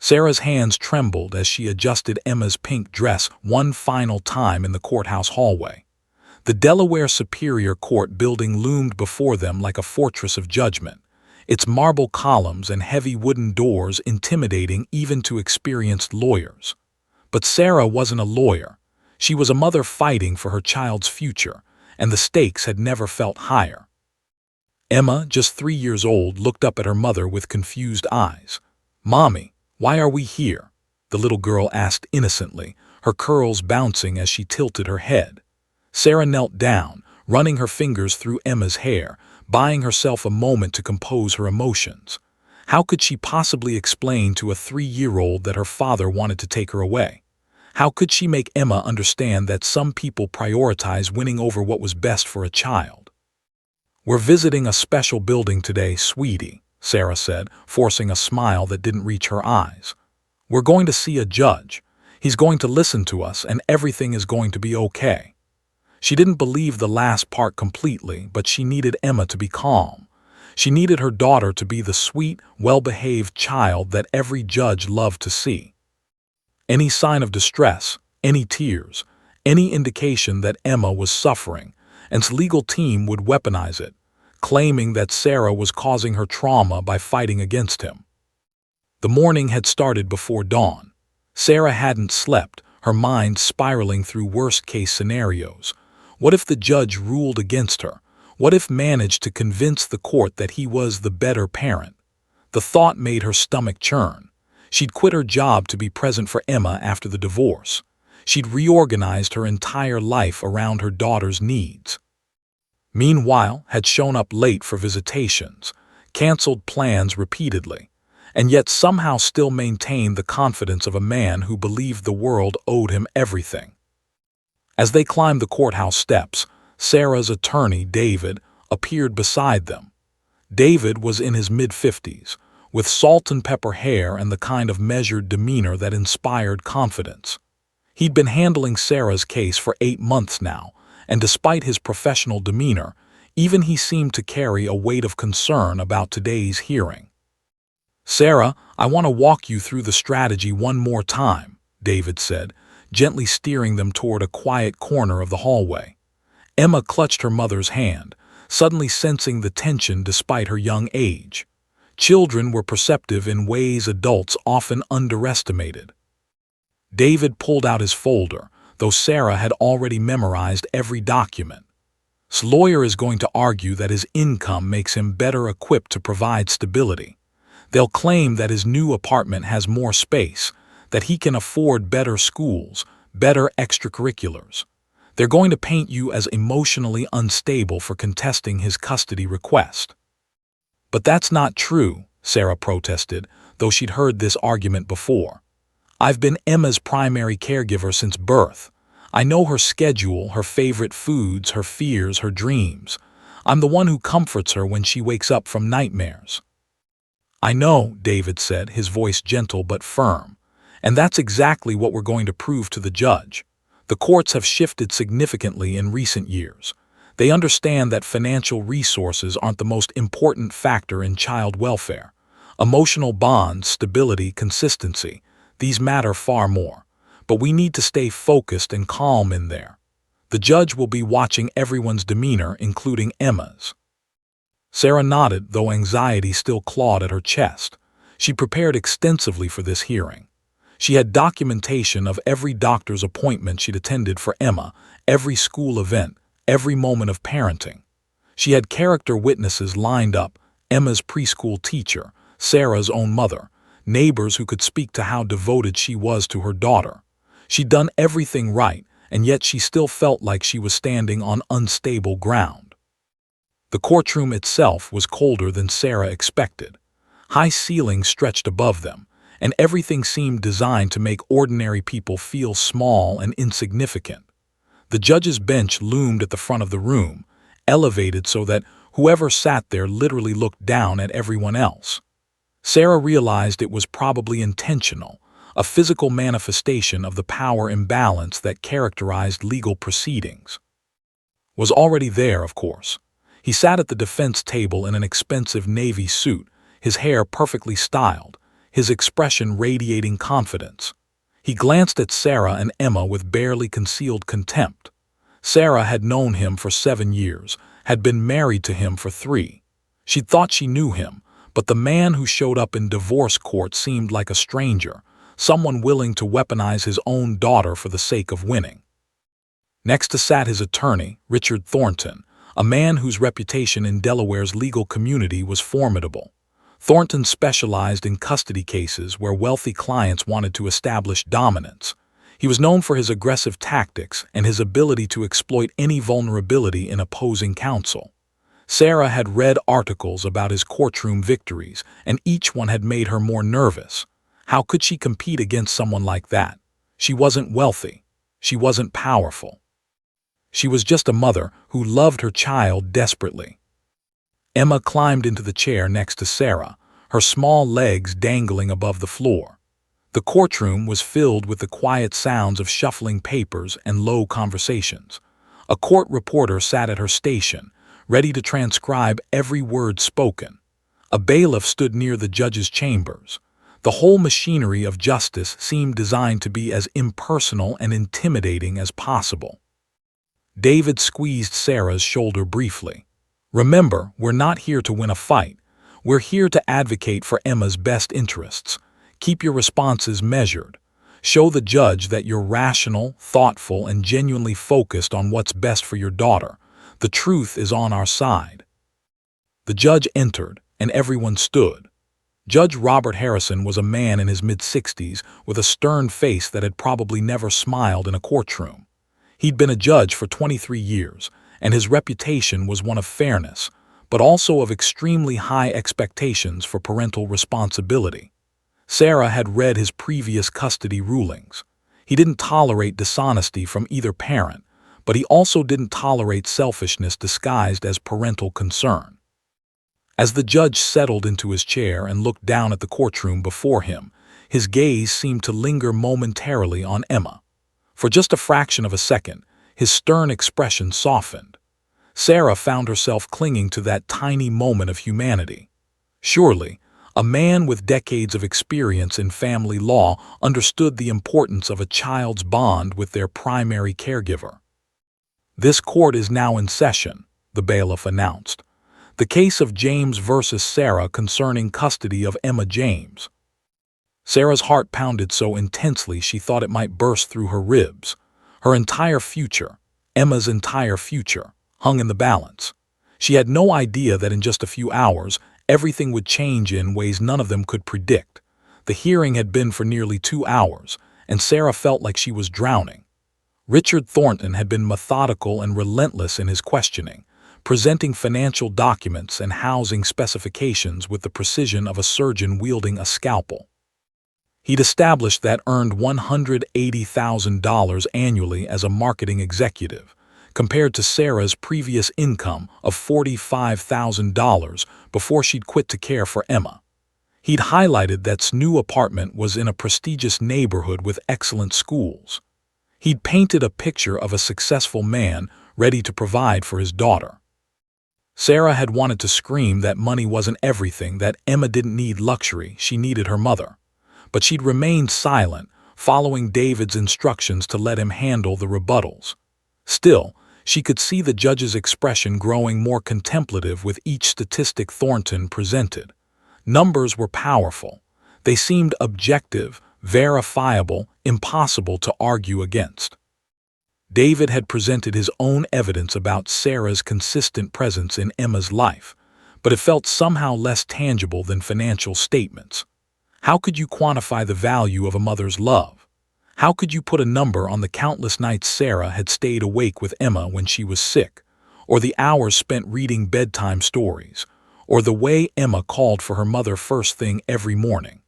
Sarah's hands trembled as she adjusted Emma's pink dress one final time in the courthouse hallway. The Delaware Superior Court building loomed before them like a fortress of judgment, its marble columns and heavy wooden doors intimidating even to experienced lawyers. But Sarah wasn't a lawyer. She was a mother fighting for her child's future, and the stakes had never felt higher. Emma, just 3 years old, looked up at her mother with confused eyes. "Mommy, why are we here?" the little girl asked innocently, her curls bouncing as she tilted her head. Sarah knelt down, running her fingers through Emma's hair, buying herself a moment to compose her emotions. How could she possibly explain to a 3-year-old that her father wanted to take her away? How could she make Emma understand that some people prioritize winning over what was best for a child? "We're visiting a special building today, sweetie," Sarah said, forcing a smile that didn't reach her eyes. "We're going to see a judge. He's going to listen to us, and everything is going to be okay." She didn't believe the last part completely, but she needed Emma to be calm. She needed her daughter to be the sweet, well-behaved child that every judge loved to see. Any sign of distress, any tears, any indication that Emma was suffering, and his legal team would weaponize it, claiming that Sarah was causing her trauma by fighting against him. The morning had started before dawn. Sarah hadn't slept, her mind spiraling through worst-case scenarios. What if the judge ruled against her? What if managed to convince the court that he was the better parent? The thought made her stomach churn. She'd quit her job to be present for Emma after the divorce. She'd reorganized her entire life around her daughter's needs. Meanwhile, had shown up late for visitations, canceled plans repeatedly, and yet somehow still maintained the confidence of a man who believed the world owed him everything. As they climbed the courthouse steps, Sarah's attorney, David, appeared beside them. David was in his mid-50s, with salt and pepper hair and the kind of measured demeanor that inspired confidence. He'd been handling Sarah's case for 8 months now, and despite his professional demeanor, even he seemed to carry a weight of concern about today's hearing. "Sarah, I want to walk you through the strategy one more time," David said, gently steering them toward a quiet corner of the hallway. Emma clutched her mother's hand, suddenly sensing the tension despite her young age. Children were perceptive in ways adults often underestimated. David pulled out his folder, though Sarah had already memorized every document. His lawyer is going to argue that his income makes him better equipped to provide stability. They'll claim that his new apartment has more space, that he can afford better schools, better extracurriculars. They're going to paint you as emotionally unstable for contesting his custody request. "But that's not true," Sarah protested, though she'd heard this argument before. "I've been Emma's primary caregiver since birth. I know her schedule, her favorite foods, her fears, her dreams. I'm the one who comforts her when she wakes up from nightmares." "I know," David said, his voice gentle but firm. "And that's exactly what we're going to prove to the judge. The courts have shifted significantly in recent years. They understand that financial resources aren't the most important factor in child welfare. Emotional bonds, stability, consistency, these matter far more. But we need to stay focused and calm in there. The judge will be watching everyone's demeanor, including Emma's." Sarah nodded, though anxiety still clawed at her chest. She prepared extensively for this hearing. She had documentation of every doctor's appointment she'd attended for Emma, every school event, every moment of parenting. She had character witnesses lined up, Emma's preschool teacher, Sarah's own mother, neighbors who could speak to how devoted she was to her daughter. She'd done everything right, and yet she still felt like she was standing on unstable ground. The courtroom itself was colder than Sarah expected. High ceilings stretched above them, and everything seemed designed to make ordinary people feel small and insignificant. The judge's bench loomed at the front of the room, elevated so that whoever sat there literally looked down at everyone else. Sarah realized it was probably intentional, a physical manifestation of the power imbalance that characterized legal proceedings. Was already there, of course. He sat at the defense table in an expensive navy suit, his hair perfectly styled, his expression radiating confidence. He glanced at Sarah and Emma with barely concealed contempt. Sarah had known him for 7 years, had been married to him for 3. She thought she knew him, but the man who showed up in divorce court seemed like a stranger, someone willing to weaponize his own daughter for the sake of winning. Next to sat his attorney, Richard Thornton, a man whose reputation in Delaware's legal community was formidable. Thornton specialized in custody cases where wealthy clients wanted to establish dominance. He was known for his aggressive tactics and his ability to exploit any vulnerability in opposing counsel. Sarah had read articles about his courtroom victories, and each one had made her more nervous. How could she compete against someone like that? She wasn't wealthy. She wasn't powerful. She was just a mother who loved her child desperately. Emma climbed into the chair next to Sarah, her small legs dangling above the floor. The courtroom was filled with the quiet sounds of shuffling papers and low conversations. A court reporter sat at her station, ready to transcribe every word spoken. A bailiff stood near the judge's chambers. The whole machinery of justice seemed designed to be as impersonal and intimidating as possible. David squeezed Sarah's shoulder briefly. "Remember, we're not here to win a fight. We're here to advocate for Emma's best interests. Keep your responses measured. Show the judge that you're rational, thoughtful, and genuinely focused on what's best for your daughter. The truth is on our side." The judge entered, and everyone stood. Judge Robert Harrison was a man in his mid-60s with a stern face that had probably never smiled in a courtroom. He'd been a judge for 23 years, and his reputation was one of fairness, but also of extremely high expectations for parental responsibility. Sarah had read his previous custody rulings. He didn't tolerate dishonesty from either parent, but he also didn't tolerate selfishness disguised as parental concern. As the judge settled into his chair and looked down at the courtroom before him, his gaze seemed to linger momentarily on Emma. For just a fraction of a second, his stern expression softened. Sarah found herself clinging to that tiny moment of humanity. Surely, a man with decades of experience in family law understood the importance of a child's bond with their primary caregiver. "This court is now in session," the bailiff announced. "The case of James versus Sarah concerning custody of Emma James." Sarah's heart pounded so intensely she thought it might burst through her ribs. Her entire future, Emma's entire future, hung in the balance. She had no idea that in just a few hours, everything would change in ways none of them could predict. The hearing had been for nearly 2 hours, and Sarah felt like she was drowning. Richard Thornton had been methodical and relentless in his questioning, presenting financial documents and housing specifications with the precision of a surgeon wielding a scalpel. He'd established that earned $180,000 annually as a marketing executive, compared to Sarah's previous income of $45,000 before she'd quit to care for Emma. He'd highlighted that new apartment was in a prestigious neighborhood with excellent schools. He'd painted a picture of a successful man ready to provide for his daughter. Sarah had wanted to scream that money wasn't everything, that Emma didn't need luxury, she needed her mother. But she'd remained silent, following David's instructions to let him handle the rebuttals. Still, she could see the judge's expression growing more contemplative with each statistic Thornton presented. Numbers were powerful. They seemed objective, verifiable, impossible to argue against. David had presented his own evidence about Sarah's consistent presence in Emma's life, but it felt somehow less tangible than financial statements. How could you quantify the value of a mother's love? How could you put a number on the countless nights Sarah had stayed awake with Emma when she was sick, or the hours spent reading bedtime stories, or the way Emma called for her mother first thing every morning?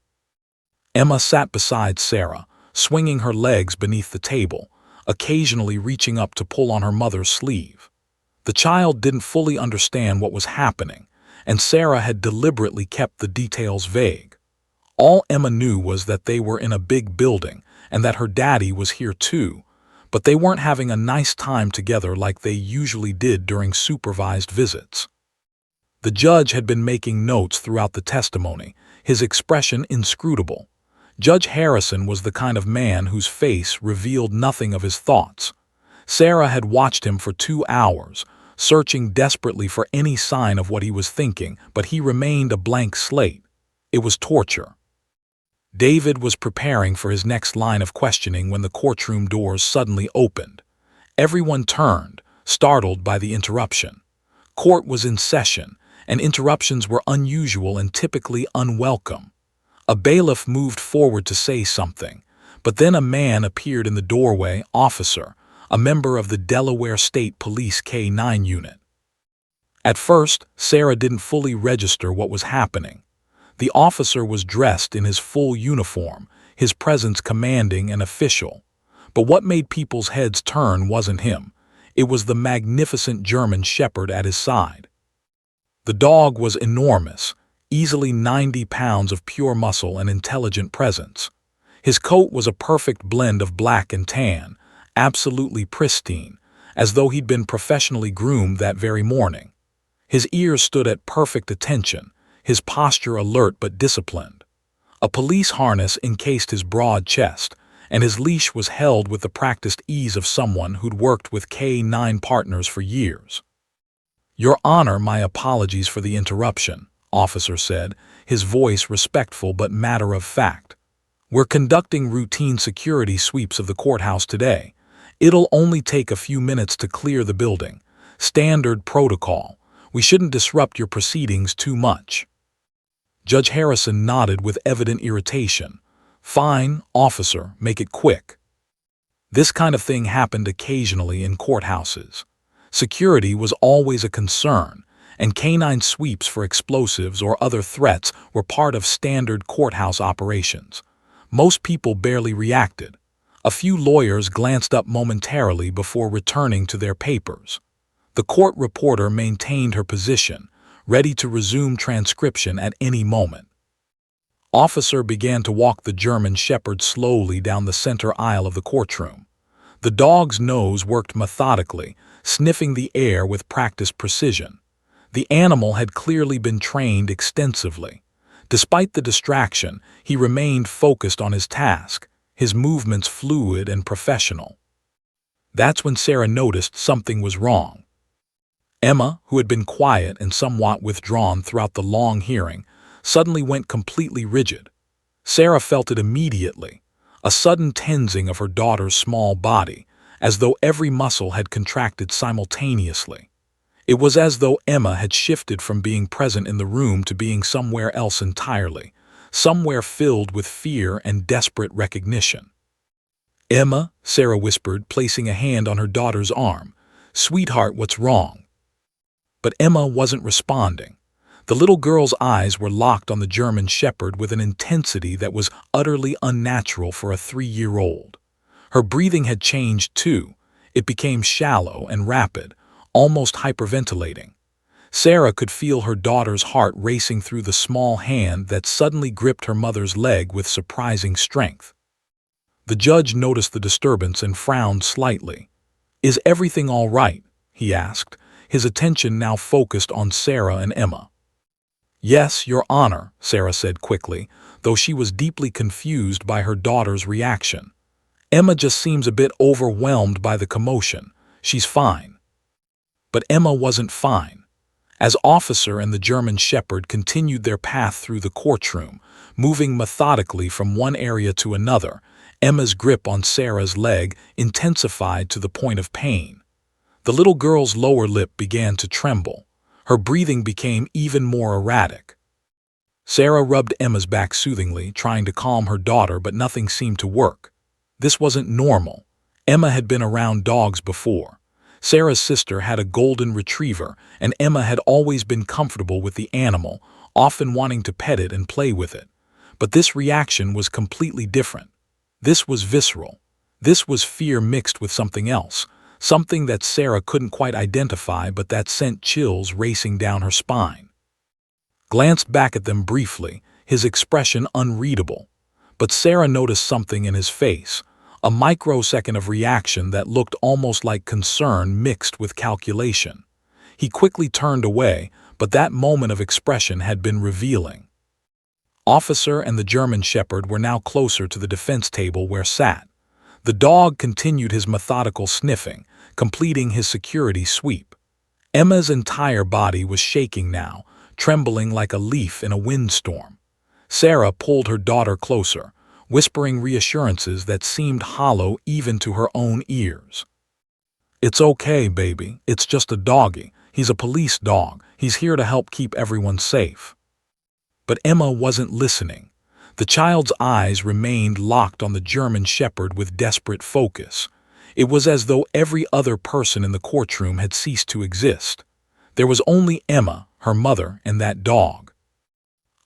Emma sat beside Sarah, swinging her legs beneath the table, occasionally reaching up to pull on her mother's sleeve. The child didn't fully understand what was happening, and Sarah had deliberately kept the details vague. All Emma knew was that they were in a big building and that her daddy was here too, but they weren't having a nice time together like they usually did during supervised visits. The judge had been making notes throughout the testimony, his expression inscrutable. Judge Harrison was the kind of man whose face revealed nothing of his thoughts. Sarah had watched him for 2 hours, searching desperately for any sign of what he was thinking, but he remained a blank slate. It was torture. David was preparing for his next line of questioning when the courtroom doors suddenly opened. Everyone turned, startled by the interruption. Court was in session, and interruptions were unusual and typically unwelcome. A bailiff moved forward to say something, but then a man appeared in the doorway. Officer, a member of the Delaware State Police K-9 unit. At first, Sarah didn't fully register what was happening. The officer was dressed in his full uniform, his presence commanding and official. But what made people's heads turn wasn't him. It was the magnificent German shepherd at his side. The dog was enormous, easily 90 pounds of pure muscle and intelligent presence. His coat was a perfect blend of black and tan, absolutely pristine, as though he'd been professionally groomed that very morning. His ears stood at perfect attention, his posture alert but disciplined. A police harness encased his broad chest, and his leash was held with the practiced ease of someone who'd worked with K-9 partners for years. "Your Honor, my apologies for the interruption," officer said, his voice respectful but matter-of-fact. "We're conducting routine security sweeps of the courthouse today. It'll only take a few minutes to clear the building. Standard protocol. We shouldn't disrupt your proceedings too much." Judge Harrison nodded with evident irritation. "Fine, officer, make it quick." This kind of thing happened occasionally in courthouses. Security was always a concern, and canine sweeps for explosives or other threats were part of standard courthouse operations. Most people barely reacted. A few lawyers glanced up momentarily before returning to their papers. The court reporter maintained her position, ready to resume transcription at any moment. Officer began to walk the German shepherd slowly down the center aisle of the courtroom. The dog's nose worked methodically, sniffing the air with practiced precision. The animal had clearly been trained extensively. Despite the distraction, he remained focused on his task, his movements fluid and professional. That's when Sarah noticed something was wrong. Emma, who had been quiet and somewhat withdrawn throughout the long hearing, suddenly went completely rigid. Sarah felt it immediately, a sudden tensing of her daughter's small body, as though every muscle had contracted simultaneously. It was as though Emma had shifted from being present in the room to being somewhere else entirely, somewhere filled with fear and desperate recognition. "Emma," Sarah whispered, placing a hand on her daughter's arm. "Sweetheart, what's wrong?" But Emma wasn't responding. The little girl's eyes were locked on the German shepherd with an intensity that was utterly unnatural for a 3-year-old. Her breathing had changed too. It became shallow and rapid, almost hyperventilating. Sarah could feel her daughter's heart racing through the small hand that suddenly gripped her mother's leg with surprising strength. The judge noticed the disturbance and frowned slightly. "Is everything all right?" he asked, his attention now focused on Sarah and Emma. "Yes, Your Honor," Sarah said quickly, though she was deeply confused by her daughter's reaction. "Emma just seems a bit overwhelmed by the commotion. She's fine." But Emma wasn't fine. As officer and the German shepherd continued their path through the courtroom, moving methodically from one area to another, Emma's grip on Sarah's leg intensified to the point of pain. The little girl's lower lip began to tremble. Her breathing became even more erratic. Sarah rubbed Emma's back soothingly, trying to calm her daughter, but nothing seemed to work. This wasn't normal. Emma had been around dogs before. Sarah's sister had a golden retriever, and Emma had always been comfortable with the animal, often wanting to pet it and play with it. But this reaction was completely different. This was visceral. This was fear mixed with something else, something that Sarah couldn't quite identify but that sent chills racing down her spine. Glanced back at them briefly, his expression unreadable. But Sarah noticed something in his face, a microsecond of reaction that looked almost like concern mixed with calculation. He quickly turned away, but that moment of expression had been revealing. Officer and the German Shepherd were now closer to the defense table where sat. The dog continued his methodical sniffing, completing his security sweep. Emma's entire body was shaking now, trembling like a leaf in a windstorm. Sarah pulled her daughter closer, whispering reassurances that seemed hollow even to her own ears. "It's okay, baby. It's just a doggy. He's a police dog. He's here to help keep everyone safe." But Emma wasn't listening. The child's eyes remained locked on the German Shepherd with desperate focus. It was as though every other person in the courtroom had ceased to exist. There was only Emma, her mother, and that dog.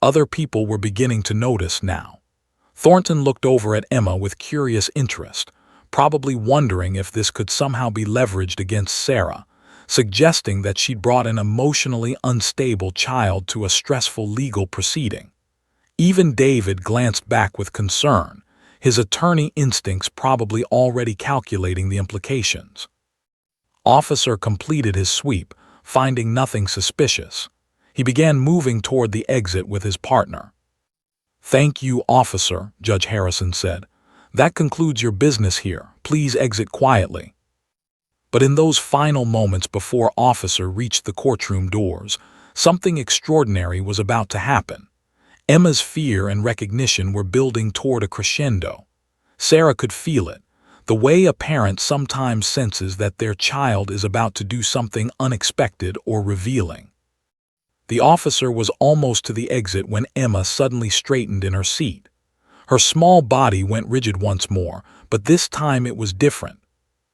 Other people were beginning to notice now. Thornton looked over at Emma with curious interest, probably wondering if this could somehow be leveraged against Sarah, suggesting that she'd brought an emotionally unstable child to a stressful legal proceeding. Even David glanced back with concern, his attorney instincts probably already calculating the implications. Officer completed his sweep, finding nothing suspicious. He began moving toward the exit with his partner. "Thank you, officer," Judge Harrison said. "That concludes your business here. Please exit quietly." But in those final moments before Officer reached the courtroom doors, something extraordinary was about to happen. Emma's fear and recognition were building toward a crescendo. Sarah could feel it, the way a parent sometimes senses that their child is about to do something unexpected or revealing. The officer was almost to the exit when Emma suddenly straightened in her seat. Her small body went rigid once more, but this time it was different.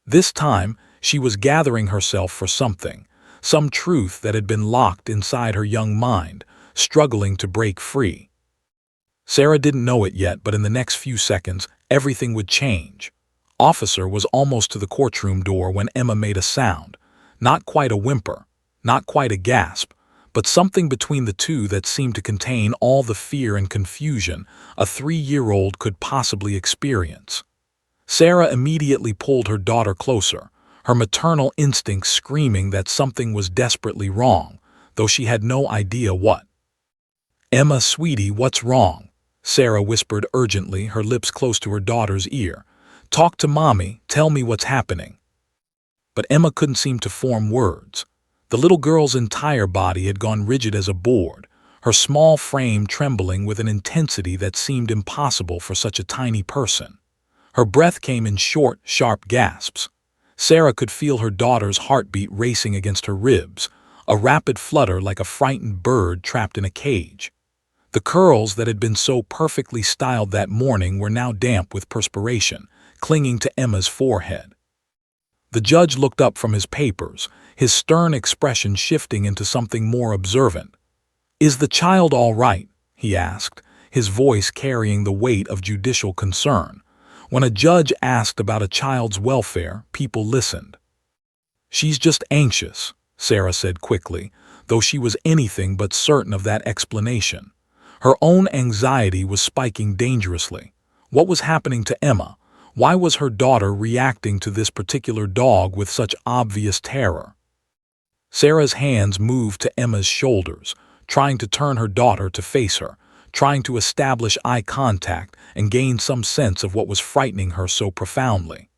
This time, she was gathering herself for something, some truth that had been locked inside her young mind, struggling to break free. Sarah didn't know it yet, but in the next few seconds, everything would change. Officer was almost to the courtroom door when Emma made a sound, not quite a whimper, not quite a gasp, but something between the two that seemed to contain all the fear and confusion a 3-year-old could possibly experience. Sarah immediately pulled her daughter closer, her maternal instincts screaming that something was desperately wrong, though she had no idea what. "Emma, sweetie, what's wrong?" Sarah whispered urgently, her lips close to her daughter's ear. "Talk to Mommy, tell me what's happening." But Emma couldn't seem to form words. The little girl's entire body had gone rigid as a board, her small frame trembling with an intensity that seemed impossible for such a tiny person. Her breath came in short, sharp gasps. Sarah could feel her daughter's heartbeat racing against her ribs, a rapid flutter like a frightened bird trapped in a cage. The curls that had been so perfectly styled that morning were now damp with perspiration, clinging to Emma's forehead. The judge looked up from his papers, his stern expression shifting into something more observant. "Is the child all right?" he asked, his voice carrying the weight of judicial concern. When a judge asked about a child's welfare, people listened. "She's just anxious," Sarah said quickly, though she was anything but certain of that explanation. Her own anxiety was spiking dangerously. What was happening to Emma? Why was her daughter reacting to this particular dog with such obvious terror? Sarah's hands moved to Emma's shoulders, trying to turn her daughter to face her, trying to establish eye contact and gain some sense of what was frightening her so profoundly.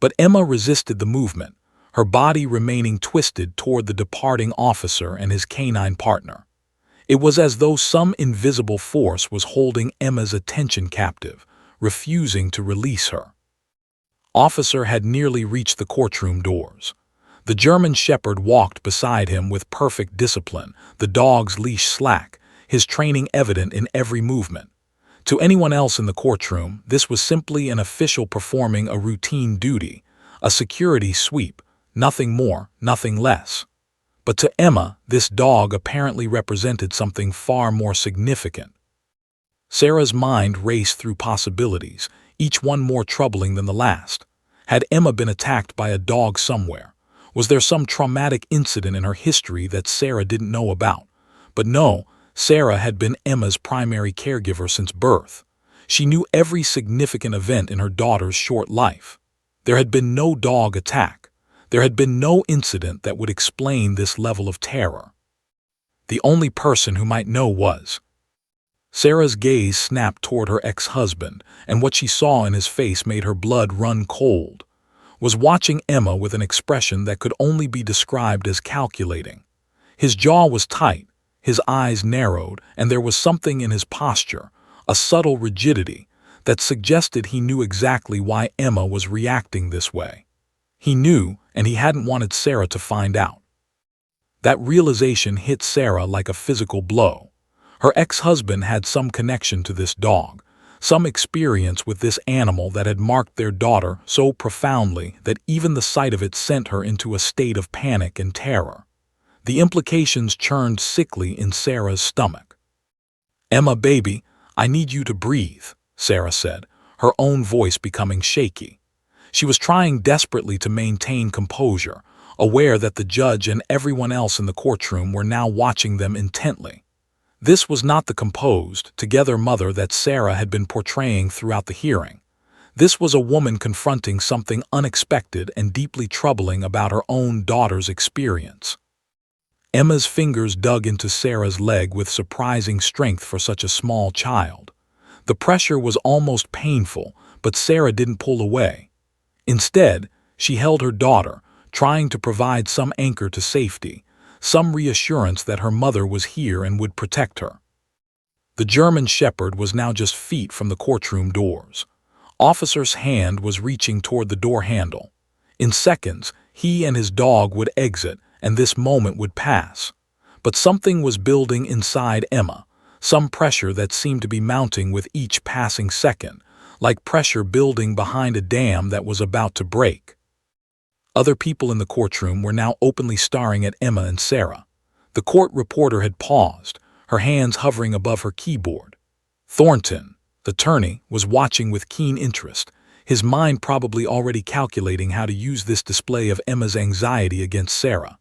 But Emma resisted the movement, her body remaining twisted toward the departing officer and his canine partner. It was as though some invisible force was holding Emma's attention captive, refusing to release her. Officer had nearly reached the courtroom doors. The German Shepherd walked beside him with perfect discipline, the dog's leash slack, his training evident in every movement. To anyone else in the courtroom, this was simply an official performing a routine duty, a security sweep, nothing more, nothing less. But to Emma, this dog apparently represented something far more significant. Sarah's mind raced through possibilities, each one more troubling than the last. Had Emma been attacked by a dog somewhere? Was there some traumatic incident in her history that Sarah didn't know about? But no, Sarah had been Emma's primary caregiver since birth. She knew every significant event in her daughter's short life. There had been no dog attack. There had been no incident that would explain this level of terror. The only person who might know was Sarah's gaze snapped toward her ex-husband, and what she saw in his face made her blood run cold. Was watching Emma with an expression that could only be described as calculating. His jaw was tight, his eyes narrowed, and there was something in his posture, a subtle rigidity, that suggested he knew exactly why Emma was reacting this way. He knew, and he hadn't wanted Sarah to find out. That realization hit Sarah like a physical blow. Her ex-husband had some connection to this dog, some experience with this animal that had marked their daughter so profoundly that even the sight of it sent her into a state of panic and terror. The implications churned sickly in Sarah's stomach. "Emma, baby, I need you to breathe," Sarah said, her own voice becoming shaky. She was trying desperately to maintain composure, aware that the judge and everyone else in the courtroom were now watching them intently. This was not the composed, together mother that Sarah had been portraying throughout the hearing. This was a woman confronting something unexpected and deeply troubling about her own daughter's experience. Emma's fingers dug into Sarah's leg with surprising strength for such a small child. The pressure was almost painful, but Sarah didn't pull away. Instead, she held her daughter, trying to provide some anchor to safety, some reassurance that her mother was here and would protect her. The German Shepherd was now just feet from the courtroom doors. Officer's hand was reaching toward the door handle. In seconds, he and his dog would exit, and this moment would pass. But something was building inside Emma, some pressure that seemed to be mounting with each passing second, like pressure building behind a dam that was about to break. Other people in the courtroom were now openly staring at Emma and Sarah. The court reporter had paused, her hands hovering above her keyboard. Thornton, the attorney, was watching with keen interest, his mind probably already calculating how to use this display of Emma's anxiety against Sarah.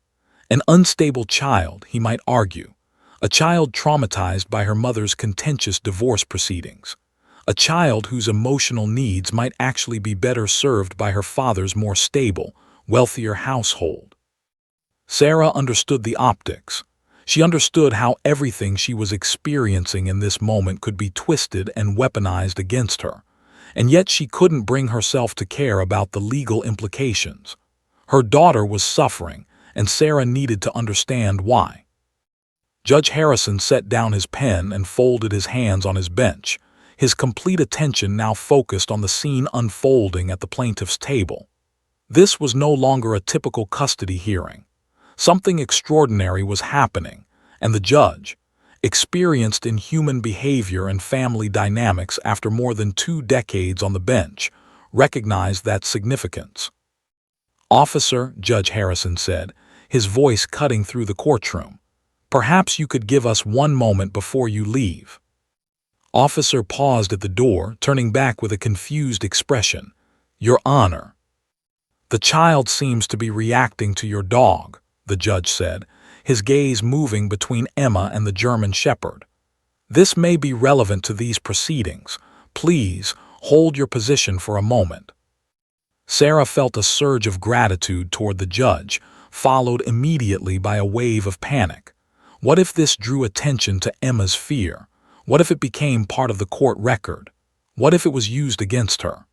An unstable child, he might argue. A child traumatized by her mother's contentious divorce proceedings. A child whose emotional needs might actually be better served by her father's more stable, wealthier household. Sarah understood the optics. She understood how everything she was experiencing in this moment could be twisted and weaponized against her, and yet she couldn't bring herself to care about the legal implications. Her daughter was suffering, and Sarah needed to understand why. Judge Harrison set down his pen and folded his hands on his bench, his complete attention now focused on the scene unfolding at the plaintiff's table. This was no longer a typical custody hearing. Something extraordinary was happening, and the judge, experienced in human behavior and family dynamics after more than 2 decades on the bench, recognized that significance. "Officer," Judge Harrison said, his voice cutting through the courtroom, "perhaps you could give us one moment before you leave." Officer paused at the door, turning back with a confused expression. "Your Honor." "The child seems to be reacting to your dog," the judge said, his gaze moving between Emma and the German Shepherd. "This may be relevant to these proceedings. Please, hold your position for a moment." Sarah felt a surge of gratitude toward the judge, followed immediately by a wave of panic. What if this drew attention to Emma's fear? What if it became part of the court record? What if it was used against her?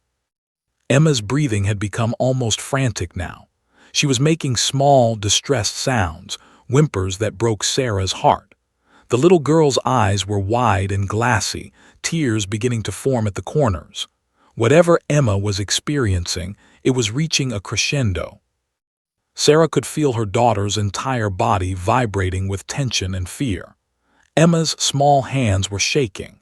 Emma's breathing had become almost frantic now. She was making small, distressed sounds, whimpers that broke Sarah's heart. The little girl's eyes were wide and glassy, tears beginning to form at the corners. Whatever Emma was experiencing, it was reaching a crescendo. Sarah could feel her daughter's entire body vibrating with tension and fear. Emma's small hands were shaking.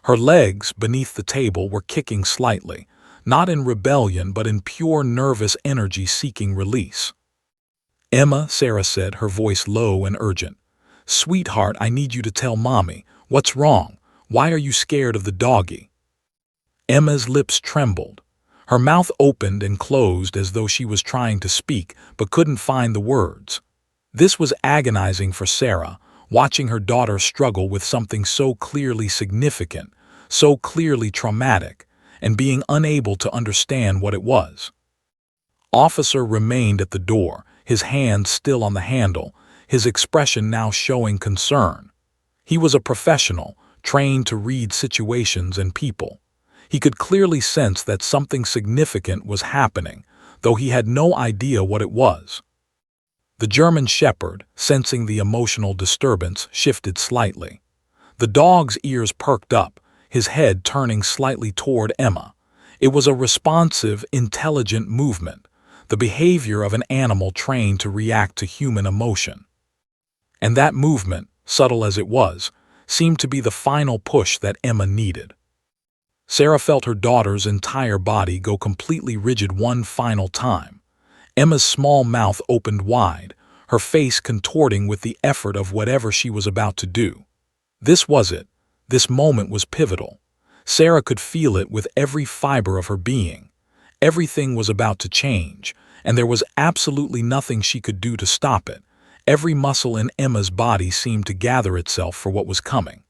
Her legs, beneath the table, were kicking slightly, not in rebellion but in pure nervous energy seeking release. "Emma," Sarah said, her voice low and urgent. "Sweetheart, I need you to tell Mommy. What's wrong? Why are you scared of the doggy?" Emma's lips trembled. Her mouth opened and closed as though she was trying to speak but couldn't find the words. This was agonizing for Sarah, watching her daughter struggle with something so clearly significant, so clearly traumatic, and being unable to understand what it was. Officer remained at the door, his hand still on the handle, his expression now showing concern. He was a professional, trained to read situations and people. He could clearly sense that something significant was happening, though he had no idea what it was. The German shepherd, sensing the emotional disturbance, shifted slightly. The dog's ears perked up, his head turning slightly toward Emma. It was a responsive, intelligent movement, the behavior of an animal trained to react to human emotion. And that movement, subtle as it was, seemed to be the final push that Emma needed. Sarah felt her daughter's entire body go completely rigid one final time. Emma's small mouth opened wide, her face contorting with the effort of whatever she was about to do. This was it. This moment was pivotal. Sarah could feel it with every fiber of her being. Everything was about to change, and there was absolutely nothing she could do to stop it. Every muscle in Emma's body seemed to gather itself for what was coming.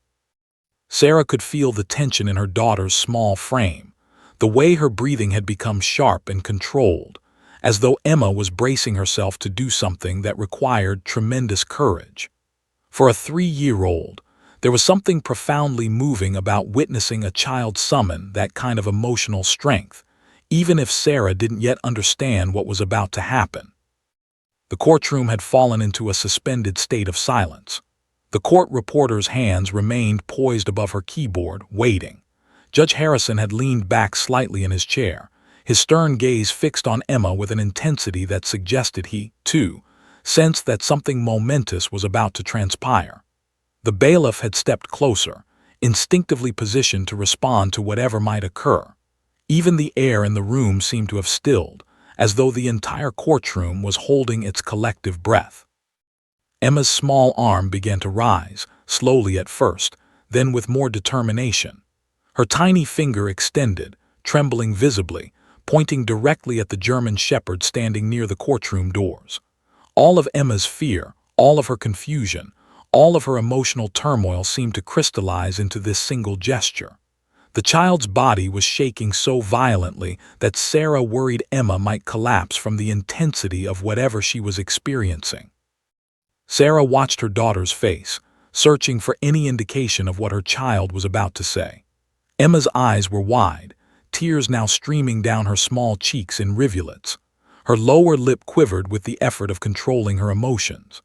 Sarah could feel the tension in her daughter's small frame, the way her breathing had become sharp and controlled, as though Emma was bracing herself to do something that required tremendous courage. For a 3-year-old, there was something profoundly moving about witnessing a child summon that kind of emotional strength, even if Sarah didn't yet understand what was about to happen. The courtroom had fallen into a suspended state of silence. The court reporter's hands remained poised above her keyboard, waiting. Judge Harrison had leaned back slightly in his chair, his stern gaze fixed on Emma with an intensity that suggested he, too, sensed that something momentous was about to transpire. The bailiff had stepped closer, instinctively positioned to respond to whatever might occur. Even the air in the room seemed to have stilled, as though the entire courtroom was holding its collective breath. Emma's small arm began to rise, slowly at first, then with more determination. Her tiny finger extended, trembling visibly, pointing directly at the German shepherd standing near the courtroom doors. All of Emma's fear, all of her confusion, all of her emotional turmoil seemed to crystallize into this single gesture. The child's body was shaking so violently that Sarah worried Emma might collapse from the intensity of whatever she was experiencing. Sarah watched her daughter's face, searching for any indication of what her child was about to say. Emma's eyes were wide, tears now streaming down her small cheeks in rivulets. Her lower lip quivered with the effort of controlling her emotions.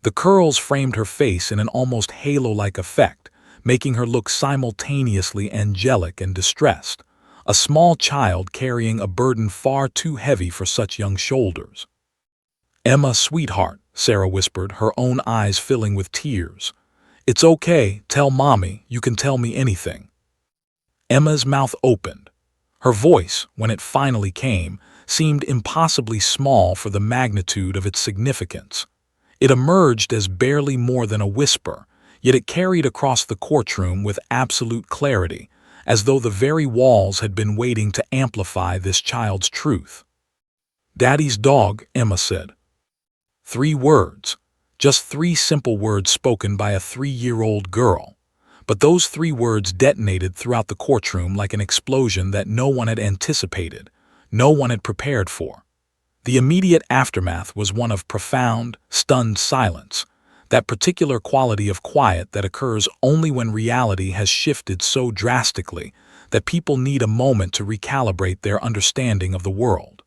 The curls framed her face in an almost halo-like effect, making her look simultaneously angelic and distressed, a small child carrying a burden far too heavy for such young shoulders. "Emma, sweetheart," Sarah whispered, her own eyes filling with tears. "It's okay, tell Mommy, you can tell me anything." Emma's mouth opened. Her voice, when it finally came, seemed impossibly small for the magnitude of its significance. It emerged as barely more than a whisper, yet it carried across the courtroom with absolute clarity, as though the very walls had been waiting to amplify this child's truth. "Daddy's dog," Emma said. 3 words, just 3 simple words spoken by a 3-year-old girl. But those 3 words detonated throughout the courtroom like an explosion that no one had anticipated, no one had prepared for. The immediate aftermath was one of profound, stunned silence, that particular quality of quiet that occurs only when reality has shifted so drastically that people need a moment to recalibrate their understanding of the world.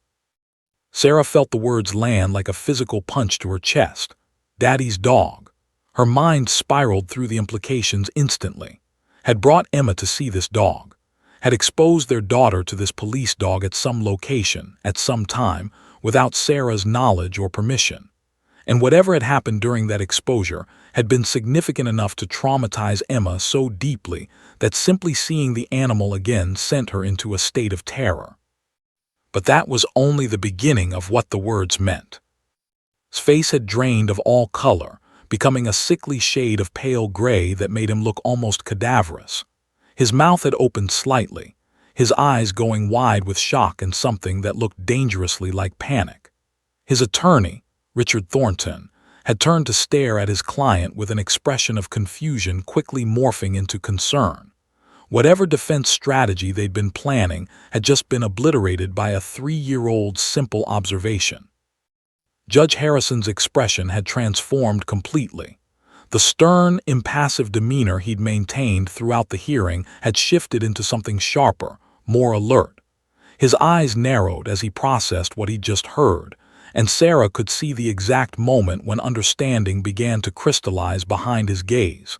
Sarah felt the words land like a physical punch to her chest. Daddy's dog. Her mind spiraled through the implications instantly. Had brought Emma to see this dog. Had exposed their daughter to this police dog at some location, at some time, without Sarah's knowledge or permission. And whatever had happened during that exposure had been significant enough to traumatize Emma so deeply that simply seeing the animal again sent her into a state of terror. But that was only the beginning of what the words meant. His face had drained of all color, becoming a sickly shade of pale gray that made him look almost cadaverous. His mouth had opened slightly, his eyes going wide with shock and something that looked dangerously like panic. His attorney, Richard Thornton, had turned to stare at his client with an expression of confusion quickly morphing into concern. Whatever defense strategy they'd been planning had just been obliterated by a 3-year-old's simple observation. Judge Harrison's expression had transformed completely. The stern, impassive demeanor he'd maintained throughout the hearing had shifted into something sharper, more alert. His eyes narrowed as he processed what he'd just heard, and Sarah could see the exact moment when understanding began to crystallize behind his gaze.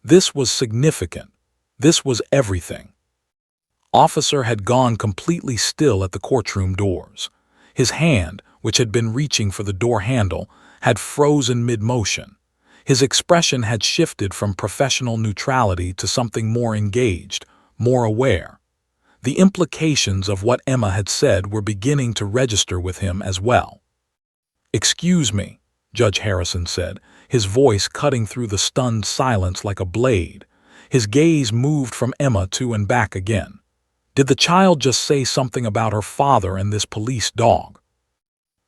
This was significant. This was everything. Officer had gone completely still at the courtroom doors. His hand, which had been reaching for the door handle, had frozen mid-motion. His expression had shifted from professional neutrality to something more engaged, more aware. The implications of what Emma had said were beginning to register with him as well. "Excuse me," Judge Harrison said, his voice cutting through the stunned silence like a blade. His gaze moved from Emma to and back again. "Did the child just say something about her father and this police dog?"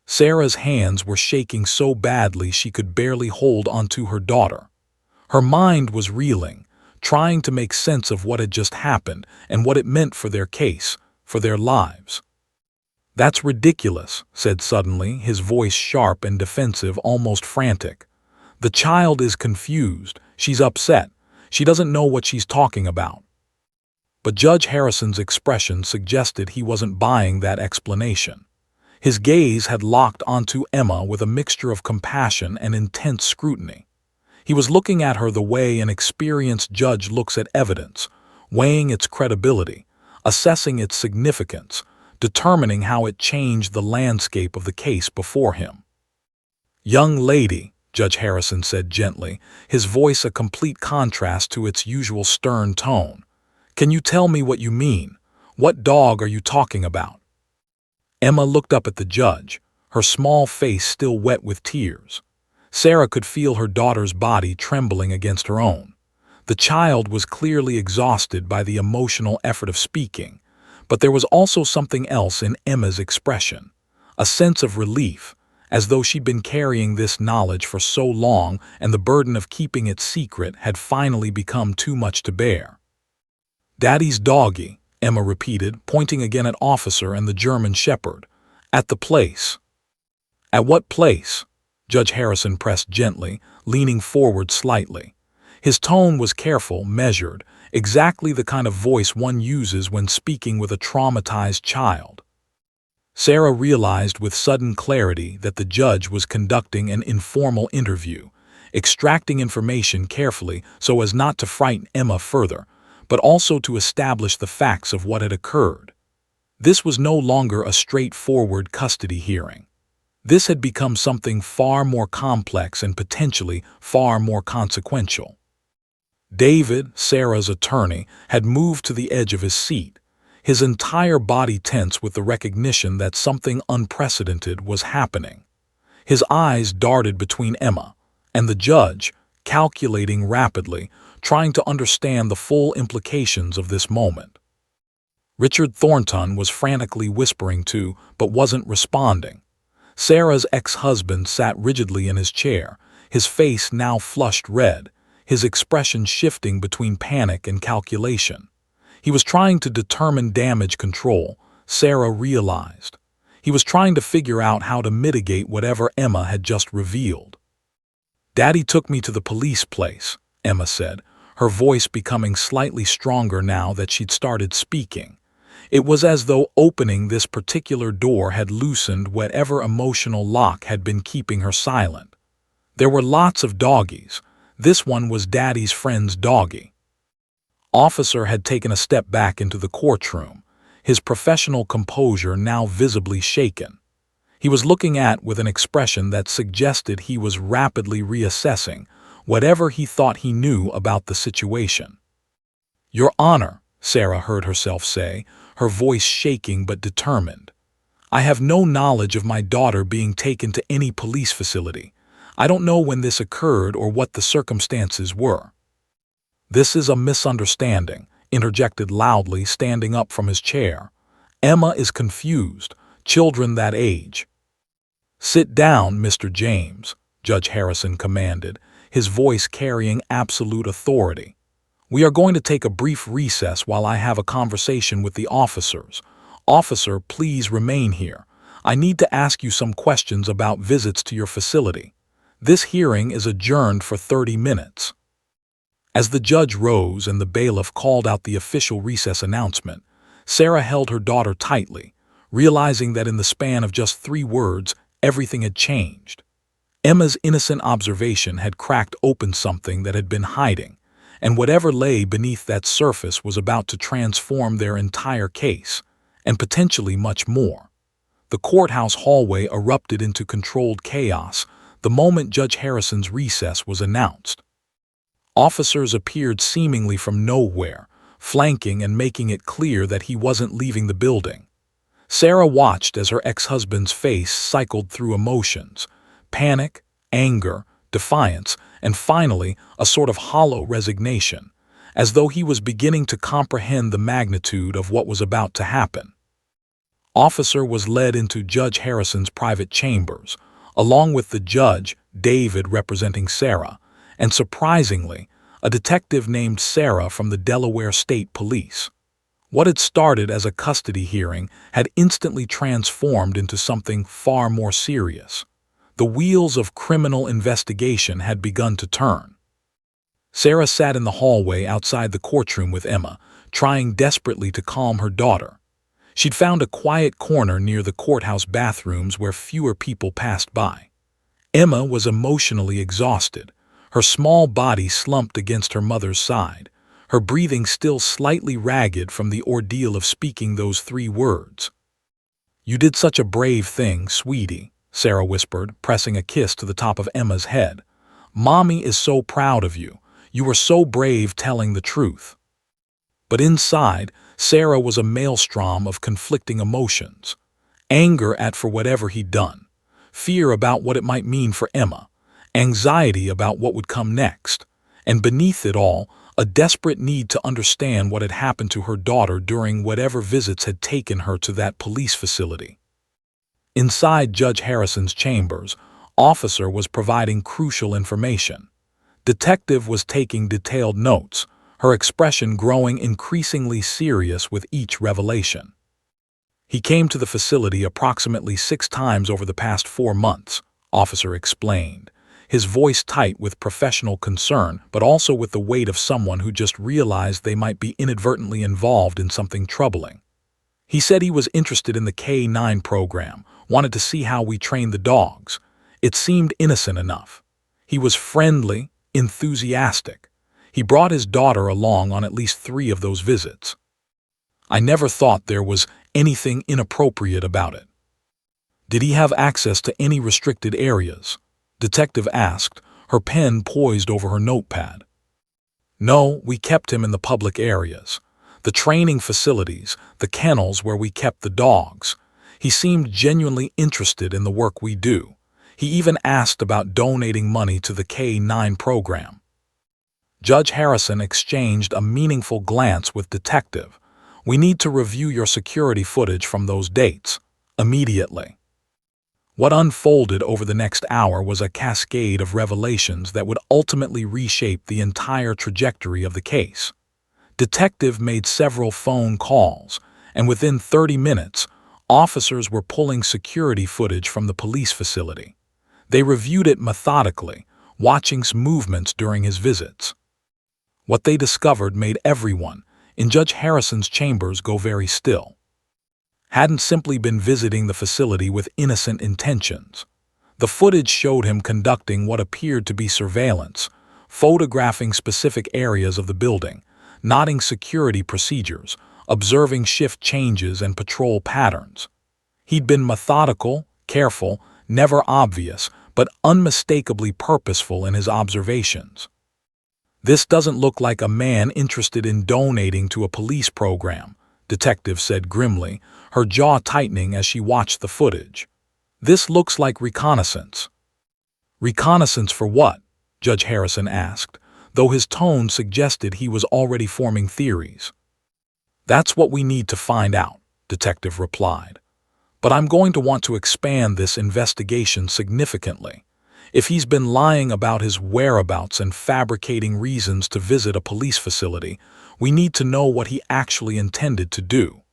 Sarah's hands were shaking so badly she could barely hold onto her daughter. Her mind was reeling, trying to make sense of what had just happened and what it meant for their case, for their lives. "That's ridiculous," said suddenly, his voice sharp and defensive, almost frantic. "The child is confused. She's upset. She doesn't know what she's talking about." But Judge Harrison's expression suggested he wasn't buying that explanation. His gaze had locked onto Emma with a mixture of compassion and intense scrutiny. He was looking at her the way an experienced judge looks at evidence, weighing its credibility, assessing its significance, determining how it changed the landscape of the case before him. "Young lady," Judge Harrison said gently, his voice a complete contrast to its usual stern tone, "can you tell me what you mean? What dog are you talking about?" Emma looked up at the judge, her small face still wet with tears. Sarah could feel her daughter's body trembling against her own. The child was clearly exhausted by the emotional effort of speaking, but there was also something else in Emma's expression, a sense of relief, as though she'd been carrying this knowledge for so long and the burden of keeping it secret had finally become too much to bear. "Daddy's doggy," Emma repeated, pointing again at Officer and the German Shepherd. "At the place." "At what place?" Judge Harrison pressed gently, leaning forward slightly. His tone was careful, measured, exactly the kind of voice one uses when speaking with a traumatized child. Sarah realized with sudden clarity that the judge was conducting an informal interview, extracting information carefully so as not to frighten Emma further, but also to establish the facts of what had occurred. This was no longer a straightforward custody hearing. This had become something far more complex and potentially far more consequential. David, Sarah's attorney, had moved to the edge of his seat, his entire body tense with the recognition that something unprecedented was happening. His eyes darted between Emma and the judge, calculating rapidly, trying to understand the full implications of this moment. Richard Thornton was frantically whispering to, but wasn't responding. Sarah's ex-husband sat rigidly in his chair, his face now flushed red, his expression shifting between panic and calculation. He was trying to determine damage control, Sarah realized. He was trying to figure out how to mitigate whatever Emma had just revealed. "Daddy took me to the police place," Emma said, her voice becoming slightly stronger now that she'd started speaking. It was as though opening this particular door had loosened whatever emotional lock had been keeping her silent. There were lots of doggies. This one was Daddy's friend's doggie. Officer had taken a step back into the courtroom, his professional composure now visibly shaken. He was looking at with an expression that suggested he was rapidly reassessing whatever he thought he knew about the situation. "Your Honor," Sarah heard herself say, her voice shaking but determined, "I have no knowledge of my daughter being taken to any police facility. I don't know when this occurred or what the circumstances were." "This is a misunderstanding," interjected loudly, standing up from his chair. "Emma is confused. Children that age." "Sit down, Mr. James," Judge Harrison commanded, his voice carrying absolute authority. "We are going to take a brief recess while I have a conversation with the officers. Officer, please remain here. I need to ask you some questions about visits to your facility." This hearing is adjourned for 30 minutes. As the judge rose and the bailiff called out the official recess announcement, Sarah held her daughter tightly, realizing that in the span of just 3 words, everything had changed. Emma's innocent observation had cracked open something that had been hiding, and whatever lay beneath that surface was about to transform their entire case, and potentially much more. The courthouse hallway erupted into controlled chaos the moment Judge Harrison's recess was announced. Officers appeared seemingly from nowhere, flanking and making it clear that he wasn't leaving the building. Sarah watched as her ex-husband's face cycled through emotions: panic, anger, defiance, and finally a sort of hollow resignation, as though he was beginning to comprehend the magnitude of what was about to happen. Officer was led into Judge Harrison's private chambers, along with the judge, David, representing Sarah, and surprisingly, a detective named Sarah from the Delaware State Police. What had started as a custody hearing had instantly transformed into something far more serious. The wheels of criminal investigation had begun to turn. Sarah sat in the hallway outside the courtroom with Emma, trying desperately to calm her daughter. She'd found a quiet corner near the courthouse bathrooms where fewer people passed by. Emma was emotionally exhausted, her small body slumped against her mother's side, her breathing still slightly ragged from the ordeal of speaking those 3 words. "You did such a brave thing, sweetie," Sarah whispered, pressing a kiss to the top of Emma's head. "Mommy is so proud of you. You were so brave telling the truth." But inside, Sarah was a maelstrom of conflicting emotions: anger for whatever he'd done, fear about what it might mean for Emma, anxiety about what would come next, and beneath it all, a desperate need to understand what had happened to her daughter during whatever visits had taken her to that police facility. Inside Judge Harrison's chambers, Officer was providing crucial information. Detective was taking detailed notes, her expression growing increasingly serious with each revelation. "He came to the facility approximately 6 times over the past 4 months, Officer explained, his voice tight with professional concern but also with the weight of someone who just realized they might be inadvertently involved in something troubling. "He said he was interested in the K-9 program, wanted to see how we trained the dogs. It seemed innocent enough. He was friendly, enthusiastic. He brought his daughter along on at least 3 of those visits. I never thought there was anything inappropriate about it." "Did he have access to any restricted areas?" Detective asked, her pen poised over her notepad. "No, we kept him in the public areas. The training facilities, the kennels where we kept the dogs. He seemed genuinely interested in the work we do. He even asked about donating money to the K-9 program." Judge Harrison exchanged a meaningful glance with Detective. "We need to review your security footage from those dates, immediately." What unfolded over the next hour was a cascade of revelations that would ultimately reshape the entire trajectory of the case. Detective made several phone calls, and within 30 minutes, officers were pulling security footage from the police facility. They reviewed it methodically, watching movements during his visits. What they discovered made everyone in Judge Harrison's chambers go very still. Hadn't simply been visiting the facility with innocent intentions. The footage showed him conducting what appeared to be surveillance, photographing specific areas of the building, noting security procedures, observing shift changes and patrol patterns. He'd been methodical, careful, never obvious, but unmistakably purposeful in his observations. "This doesn't look like a man interested in donating to a police program," Detective said grimly, her jaw tightening as she watched the footage. "This looks like reconnaissance." "Reconnaissance for what?" Judge Harrison asked, though his tone suggested he was already forming theories. "That's what we need to find out," Detective replied. "But I'm going to want to expand this investigation significantly. If he's been lying about his whereabouts and fabricating reasons to visit a police facility, we need to know what he actually intended to do."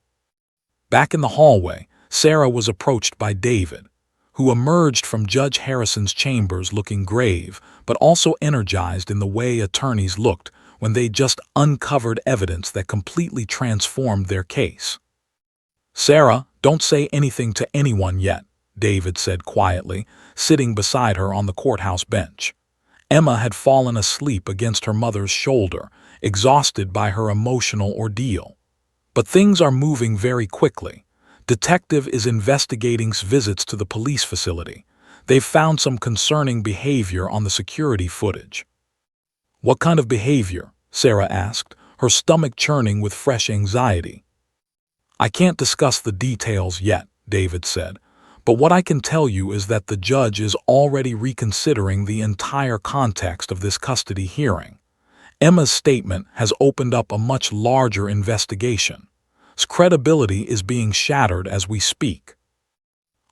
Back in the hallway, Sarah was approached by David. who emerged from Judge Harrison's chambers looking grave, but also energized in the way attorneys looked when they just uncovered evidence that completely transformed their case. "Sarah, don't say anything to anyone yet," David said quietly, sitting beside her on the courthouse bench. Emma had fallen asleep against her mother's shoulder, exhausted by her emotional ordeal. "But things are moving very quickly. Detective is investigating visits to the police facility. They've found some concerning behavior on the security footage." "What kind of behavior?" Sarah asked, her stomach churning with fresh anxiety. "I can't discuss the details yet," David said, "but what I can tell you is that the judge is already reconsidering the entire context of this custody hearing. Emma's statement has opened up a much larger investigation. Its credibility is being shattered as we speak."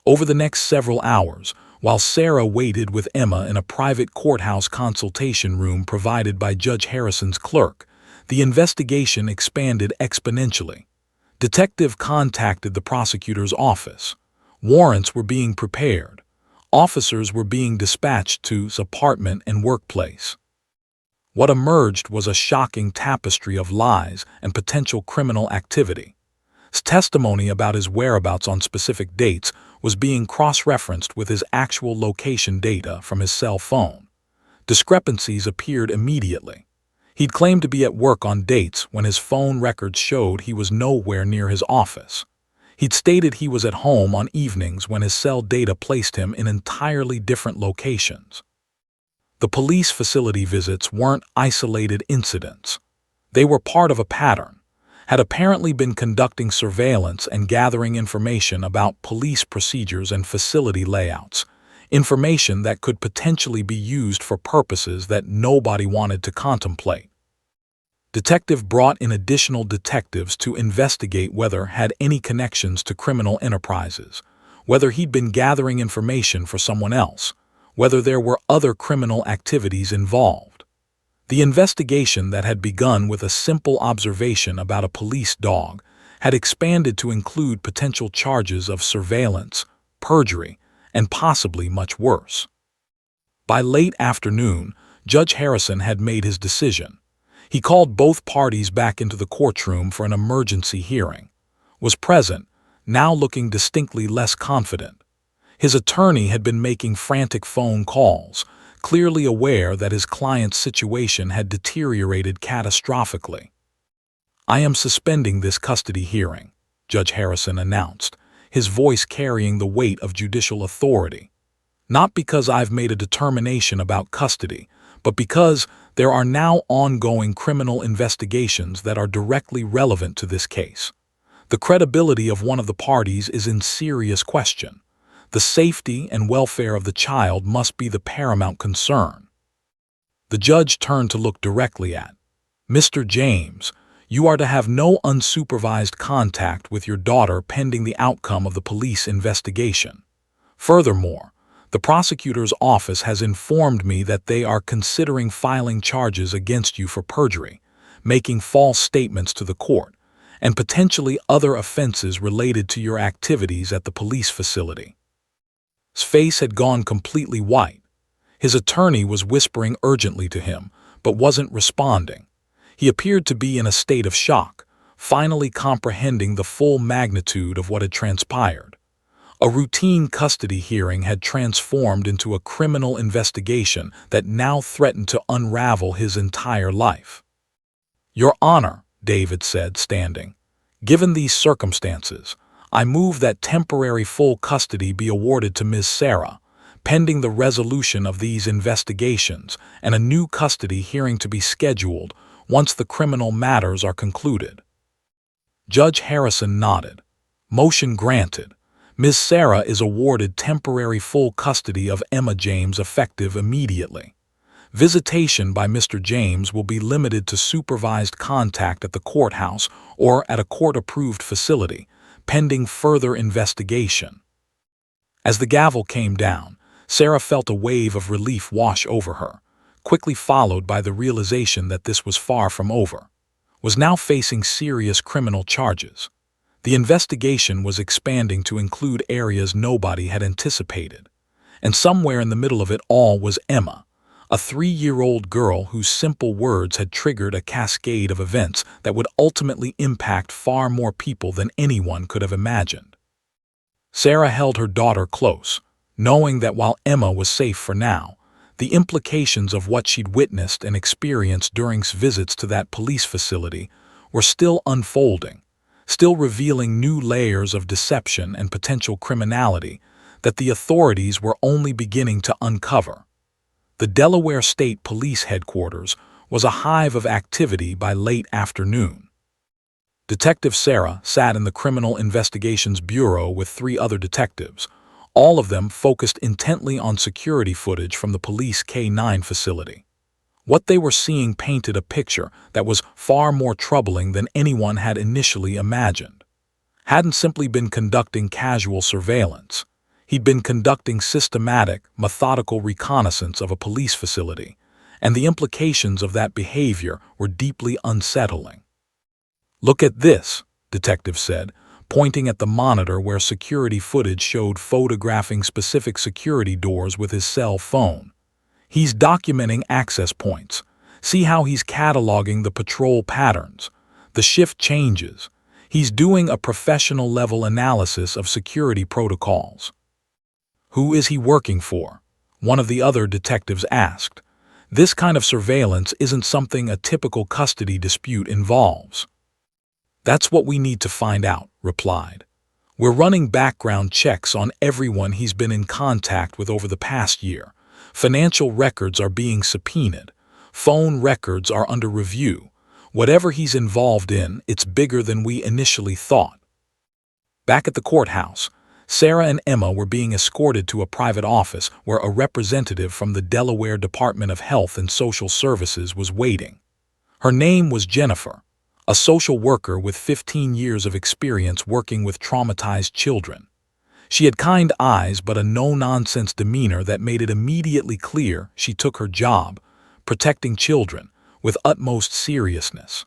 Over the next several hours, while Sarah waited with Emma in a private courthouse consultation room provided by Judge Harrison's clerk, the investigation expanded exponentially. Detective contacted the prosecutor's office. Warrants were being prepared. Officers were being dispatched to his apartment and workplace. What emerged was a shocking tapestry of lies and potential criminal activity. His testimony about his whereabouts on specific dates was being cross-referenced with his actual location data from his cell phone. Discrepancies appeared immediately. He'd claimed to be at work on dates when his phone records showed he was nowhere near his office. He'd stated he was at home on evenings when his cell data placed him in entirely different locations. The police facility visits weren't isolated incidents. They were part of a pattern, had apparently been conducting surveillance and gathering information about police procedures and facility layouts, information that could potentially be used for purposes that nobody wanted to contemplate. Detective brought in additional detectives to investigate whether had any connections to criminal enterprises, whether he'd been gathering information for someone else, whether there were other criminal activities involved. The investigation that had begun with a simple observation about a police dog had expanded to include potential charges of surveillance, perjury, and possibly much worse. By late afternoon, Judge Harrison had made his decision. He called both parties back into the courtroom for an emergency hearing, was present, now looking distinctly less confident. His attorney had been making frantic phone calls, clearly aware that his client's situation had deteriorated catastrophically. "I am suspending this custody hearing," Judge Harrison announced, his voice carrying the weight of judicial authority. "Not because I've made a determination about custody, but because there are now ongoing criminal investigations that are directly relevant to this case. The credibility of one of the parties is in serious question. The safety and welfare of the child must be the paramount concern." The judge turned to look directly at Mr. James. "You are to have no unsupervised contact with your daughter pending the outcome of the police investigation. Furthermore, the prosecutor's office has informed me that they are considering filing charges against you for perjury, making false statements to the court, and potentially other offenses related to your activities at the police facility." His face had gone completely white. His attorney was whispering urgently to him, but wasn't responding. He appeared to be in a state of shock, finally comprehending the full magnitude of what had transpired. A routine custody hearing had transformed into a criminal investigation that now threatened to unravel his entire life. "Your Honor," David said, standing, "given these circumstances, I move that temporary full custody be awarded to Ms. Sarah, pending the resolution of these investigations and a new custody hearing to be scheduled once the criminal matters are concluded." Judge Harrison nodded. "Motion granted. Ms. Sarah is awarded temporary full custody of Emma James effective immediately. Visitation by Mr. James will be limited to supervised contact at the courthouse or at a court-approved facility, pending further investigation." As the gavel came down, Sarah felt a wave of relief wash over her, quickly followed by the realization that this was far from over, was now facing serious criminal charges. The investigation was expanding to include areas nobody had anticipated. And somewhere in the middle of it all was Emma, a 3-year-old girl whose simple words had triggered a cascade of events that would ultimately impact far more people than anyone could have imagined. Sarah held her daughter close, knowing that while Emma was safe for now, the implications of what she'd witnessed and experienced during visits to that police facility were still unfolding, still revealing new layers of deception and potential criminality that the authorities were only beginning to uncover. The Delaware State Police Headquarters was a hive of activity by late afternoon. Detective Sarah sat in the Criminal Investigations Bureau with 3 other detectives, all of them focused intently on security footage from the police K-9 facility. What they were seeing painted a picture that was far more troubling than anyone had initially imagined. Hadn't simply been conducting casual surveillance. He'd been conducting systematic, methodical reconnaissance of a police facility, and the implications of that behavior were deeply unsettling. "Look at this," Detective said, pointing at the monitor where security footage showed photographing specific security doors with his cell phone. "He's documenting access points. See how he's cataloging the patrol patterns, the shift changes. He's doing a professional-level analysis of security protocols." "Who is he working for?" one of the other detectives asked. "This kind of surveillance isn't something a typical custody dispute involves." "That's what we need to find out," replied. "We're running background checks on everyone he's been in contact with over the past year. Financial records are being subpoenaed. Phone records are under review. Whatever he's involved in, it's bigger than we initially thought." Back at the courthouse, Sarah and Emma were being escorted to a private office where a representative from the Delaware Department of Health and Social Services was waiting. Her name was Jennifer, a social worker with 15 years of experience working with traumatized children. She had kind eyes but a no-nonsense demeanor that made it immediately clear she took her job, protecting children, with utmost seriousness.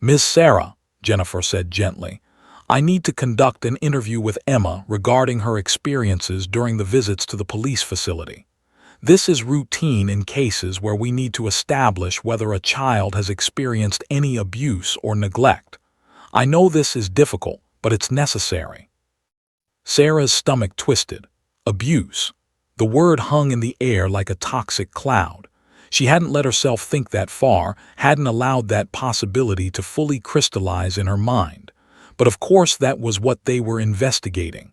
"Miss Sarah," Jennifer said gently, "I need to conduct an interview with Emma regarding her experiences during the visits to the police facility. This is routine in cases where we need to establish whether a child has experienced any abuse or neglect. I know this is difficult, but it's necessary." Sarah's stomach twisted. Abuse. The word hung in the air like a toxic cloud. She hadn't let herself think that far, hadn't allowed that possibility to fully crystallize in her mind. But of course that was what they were investigating.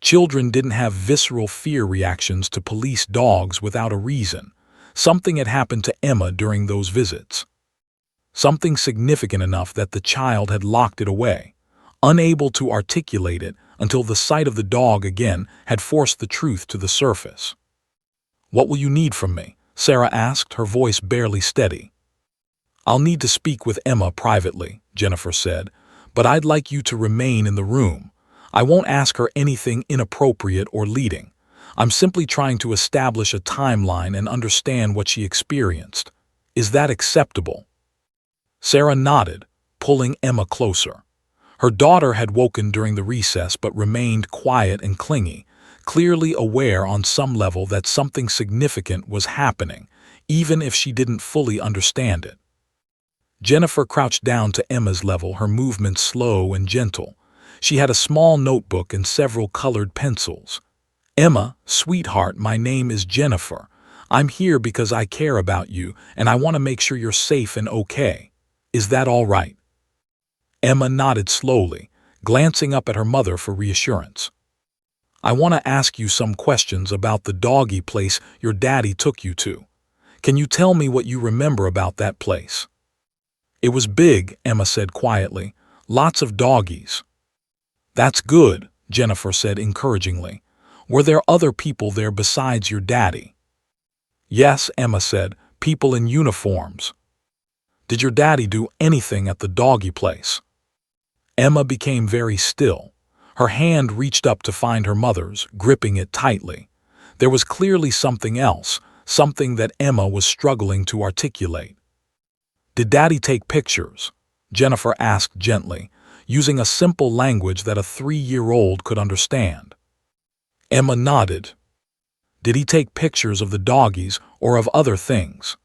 Children didn't have visceral fear reactions to police dogs without a reason. Something had happened to Emma during those visits. Something significant enough that the child had locked it away, unable to articulate it until the sight of the dog again had forced the truth to the surface. "What will you need from me?" Sarah asked, her voice barely steady. "I'll need to speak with Emma privately," Jennifer said, "but I'd like you to remain in the room. I won't ask her anything inappropriate or leading. I'm simply trying to establish a timeline and understand what she experienced. Is that acceptable?" Sarah nodded, pulling Emma closer. Her daughter had woken during the recess but remained quiet and clingy, clearly aware on some level that something significant was happening, even if she didn't fully understand it. Jennifer crouched down to Emma's level, her movements slow and gentle. She had a small notebook and several colored pencils. "Emma, sweetheart, my name is Jennifer. I'm here because I care about you, and I want to make sure you're safe and okay. Is that all right?" Emma nodded slowly, glancing up at her mother for reassurance. "I want to ask you some questions about the doggy place your daddy took you to. Can you tell me what you remember about that place?" "It was big," Emma said quietly. "Lots of doggies." "That's good," Jennifer said encouragingly. "Were there other people there besides your daddy?" "Yes," Emma said, "people in uniforms." "Did your daddy do anything at the doggy place?" Emma became very still. Her hand reached up to find her mother's, gripping it tightly. There was clearly something else, something that Emma was struggling to articulate. "Did Daddy take pictures?" Jennifer asked gently. using a simple language that a 3-year-old could understand. Emma nodded. Did he take pictures of the doggies or of other things?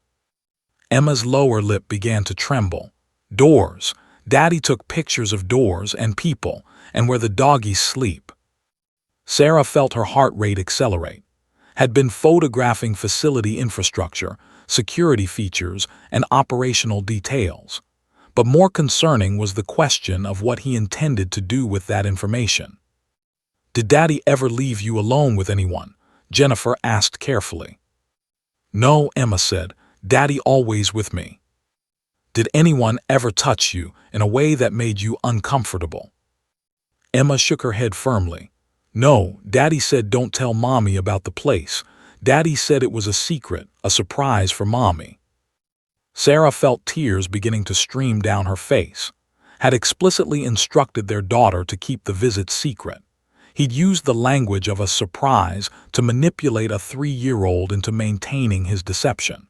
Emma's lower lip began to tremble. Doors. Daddy took pictures of doors and people and where the doggies sleep. Sarah felt her heart rate accelerate. Had been photographing facility infrastructure, security features, and operational details. But more concerning was the question of what he intended to do with that information. Did Daddy ever leave you alone with anyone? Jennifer asked carefully. No, Emma said. Daddy always with me. Did anyone ever touch you in a way that made you uncomfortable? Emma shook her head firmly. No, Daddy said don't tell Mommy about the place. Daddy said it was a secret, a surprise for Mommy. Sarah felt tears beginning to stream down her face. Had explicitly instructed their daughter to keep the visit secret. He'd used the language of a surprise to manipulate a 3-year-old into maintaining his deception.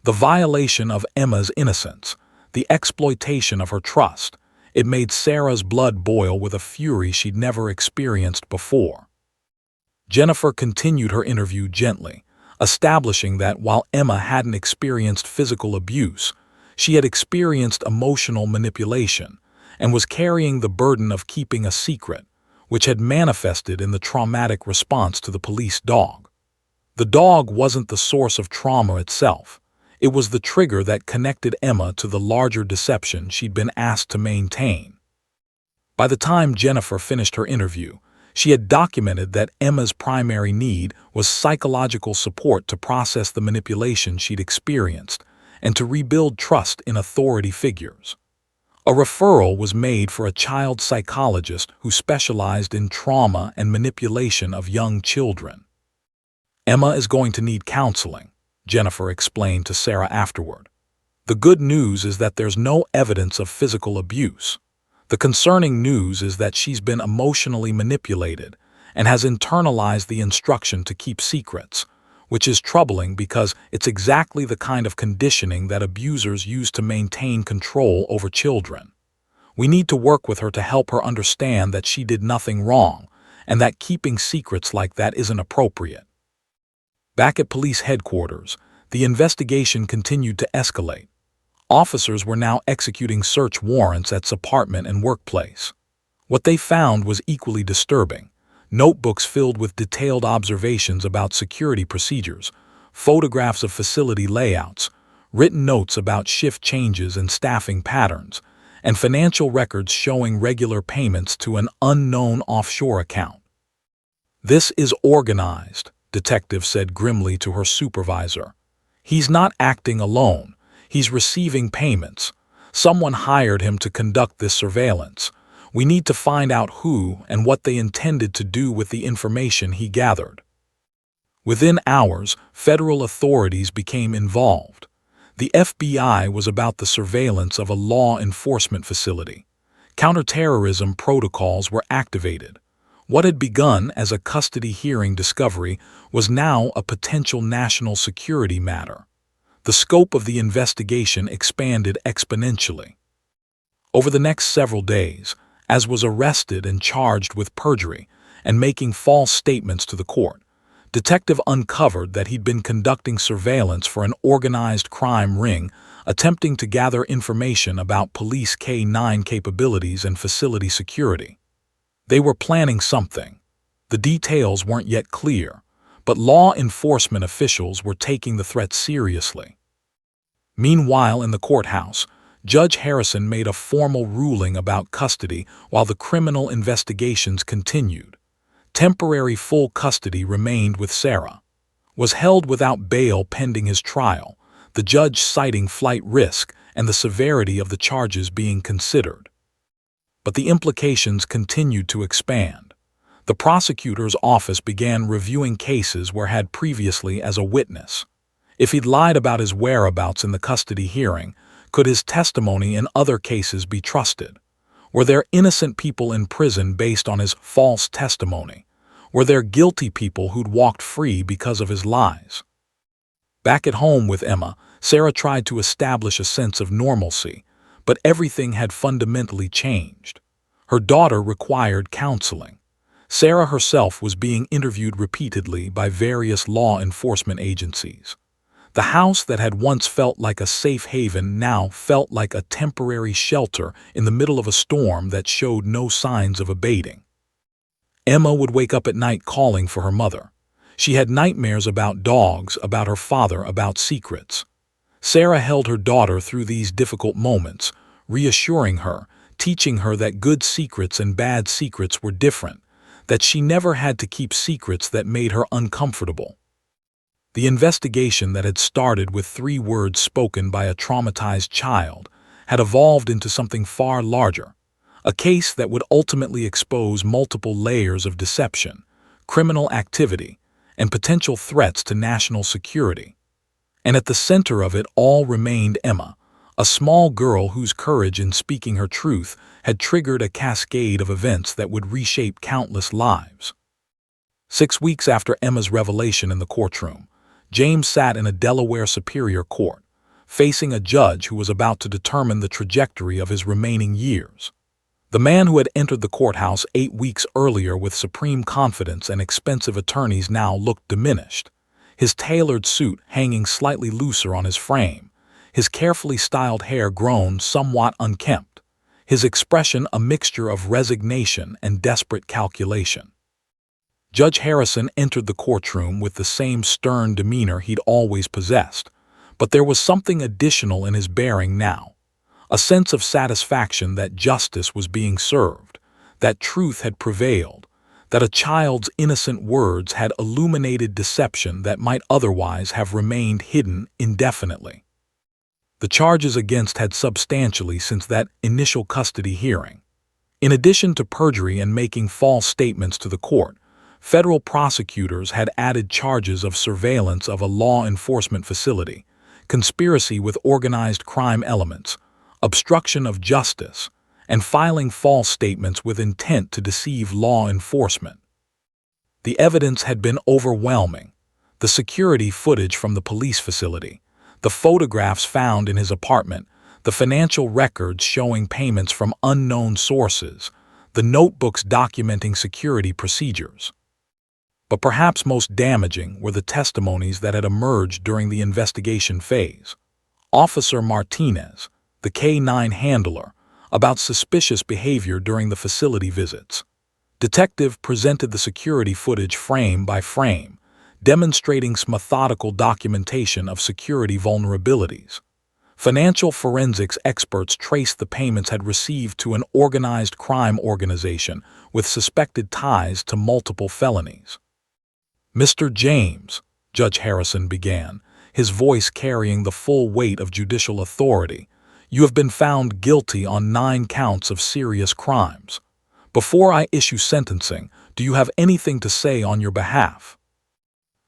The violation of Emma's innocence, the exploitation of her trust, it made Sarah's blood boil with a fury she'd never experienced before. Jennifer continued her interview gently, establishing that while Emma hadn't experienced physical abuse, she had experienced emotional manipulation and was carrying the burden of keeping a secret, which had manifested in the traumatic response to the police dog. The dog wasn't the source of trauma itself. It was the trigger that connected Emma to the larger deception she'd been asked to maintain. By the time Jennifer finished her interview, she had documented that Emma's primary need was psychological support to process the manipulation she'd experienced and to rebuild trust in authority figures. A referral was made for a child psychologist who specialized in trauma and manipulation of young children. Emma is going to need counseling, Jennifer explained to Sarah afterward. The good news is that there's no evidence of physical abuse. The concerning news is that she's been emotionally manipulated and has internalized the instruction to keep secrets, which is troubling because it's exactly the kind of conditioning that abusers use to maintain control over children. We need to work with her to help her understand that she did nothing wrong and that keeping secrets like that isn't appropriate. Back at police headquarters, the investigation continued to escalate. Officers were now executing search warrants at Sarah's apartment and workplace. What they found was equally disturbing. Notebooks filled with detailed observations about security procedures, photographs of facility layouts, written notes about shift changes and staffing patterns, and financial records showing regular payments to an unknown offshore account. This is organized, detective said grimly to her supervisor. He's not acting alone. He's receiving payments. Someone hired him to conduct this surveillance. We need to find out who and what they intended to do with the information he gathered. Within hours, federal authorities became involved. The FBI was about the surveillance of a law enforcement facility. Counterterrorism protocols were activated. What had begun as a custody hearing discovery was now a potential national security matter. The scope of the investigation expanded exponentially. Over the next several days, Az was arrested and charged with perjury and making false statements to the court. Detective uncovered that he'd been conducting surveillance for an organized crime ring, attempting to gather information about police K-9 capabilities and facility security. They were planning something. The details weren't yet clear, but law enforcement officials were taking the threat seriously. Meanwhile, in the courthouse, Judge Harrison made a formal ruling about custody while the criminal investigations continued. Temporary full custody remained with Sarah. Was held without bail pending his trial, the judge citing flight risk and the severity of the charges being considered. But the implications continued to expand. The prosecutor's office began reviewing cases where had previously as a witness. If he'd lied about his whereabouts in the custody hearing, could his testimony in other cases be trusted? Were there innocent people in prison based on his false testimony? Were there guilty people who'd walked free because of his lies? Back at home with Emma, Sarah tried to establish a sense of normalcy, but everything had fundamentally changed. Her daughter required counseling. Sarah herself was being interviewed repeatedly by various law enforcement agencies. The house that had once felt like a safe haven now felt like a temporary shelter in the middle of a storm that showed no signs of abating. Emma would wake up at night calling for her mother. She had nightmares about dogs, about her father, about secrets. Sarah held her daughter through these difficult moments, reassuring her, teaching her that good secrets and bad secrets were different, that she never had to keep secrets that made her uncomfortable. The investigation that had started with 3 words spoken by a traumatized child had evolved into something far larger, a case that would ultimately expose multiple layers of deception, criminal activity, and potential threats to national security. And at the center of it all remained Emma, a small girl whose courage in speaking her truth had triggered a cascade of events that would reshape countless lives. 6 weeks after Emma's revelation in the courtroom, James sat in a Delaware Superior Court, facing a judge who was about to determine the trajectory of his remaining years. The man who had entered the courthouse 8 weeks earlier with supreme confidence and expensive attorneys now looked diminished, his tailored suit hanging slightly looser on his frame, his carefully styled hair grown somewhat unkempt, his expression a mixture of resignation and desperate calculation. Judge Harrison entered the courtroom with the same stern demeanor he'd always possessed, but there was something additional in his bearing now, a sense of satisfaction that justice was being served, that truth had prevailed, that a child's innocent words had illuminated deception that might otherwise have remained hidden indefinitely. The charges against had substantially since that initial custody hearing. In addition to perjury and making false statements to the court, federal prosecutors had added charges of surveillance of a law enforcement facility, conspiracy with organized crime elements, obstruction of justice, and filing false statements with intent to deceive law enforcement. The evidence had been overwhelming. The security footage from the police facility, the photographs found in his apartment, the financial records showing payments from unknown sources, the notebooks documenting security procedures. But perhaps most damaging were the testimonies that had emerged during the investigation phase. Officer Martinez, the K-9 handler, about suspicious behavior during the facility visits. Detective presented the security footage frame by frame, demonstrating methodical documentation of security vulnerabilities. Financial forensics experts traced the payments had received to an organized crime organization with suspected ties to multiple felonies. "Mr. James," Judge Harrison began, his voice carrying the full weight of judicial authority, "you have been found guilty on 9 counts of serious crimes. Before I issue sentencing, do you have anything to say on your behalf?"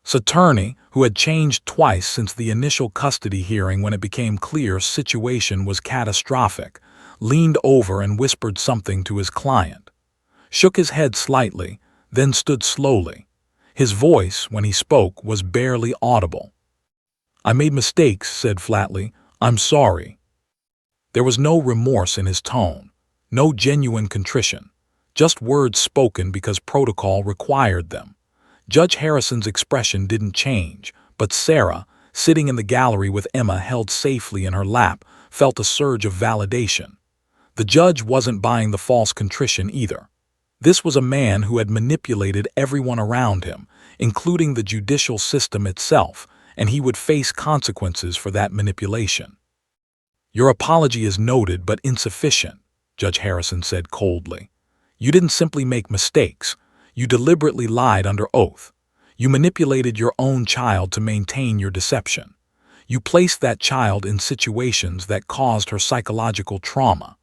The attorney, who had changed twice since the initial custody hearing when it became clear the situation was catastrophic, leaned over and whispered something to his client, shook his head slightly, then stood slowly. His voice, when he spoke, was barely audible. "I made mistakes," said flatly. "I'm sorry." There was no remorse in his tone, no genuine contrition, just words spoken because protocol required them. Judge Harrison's expression didn't change, but Sarah, sitting in the gallery with Emma held safely in her lap, felt a surge of validation. The judge wasn't buying the false contrition either. This was a man who had manipulated everyone around him, including the judicial system itself, and he would face consequences for that manipulation. "Your apology is noted but insufficient," Judge Harrison said coldly. "You didn't simply make mistakes. You deliberately lied under oath. You manipulated your own child to maintain your deception. You placed that child in situations that caused her psychological trauma.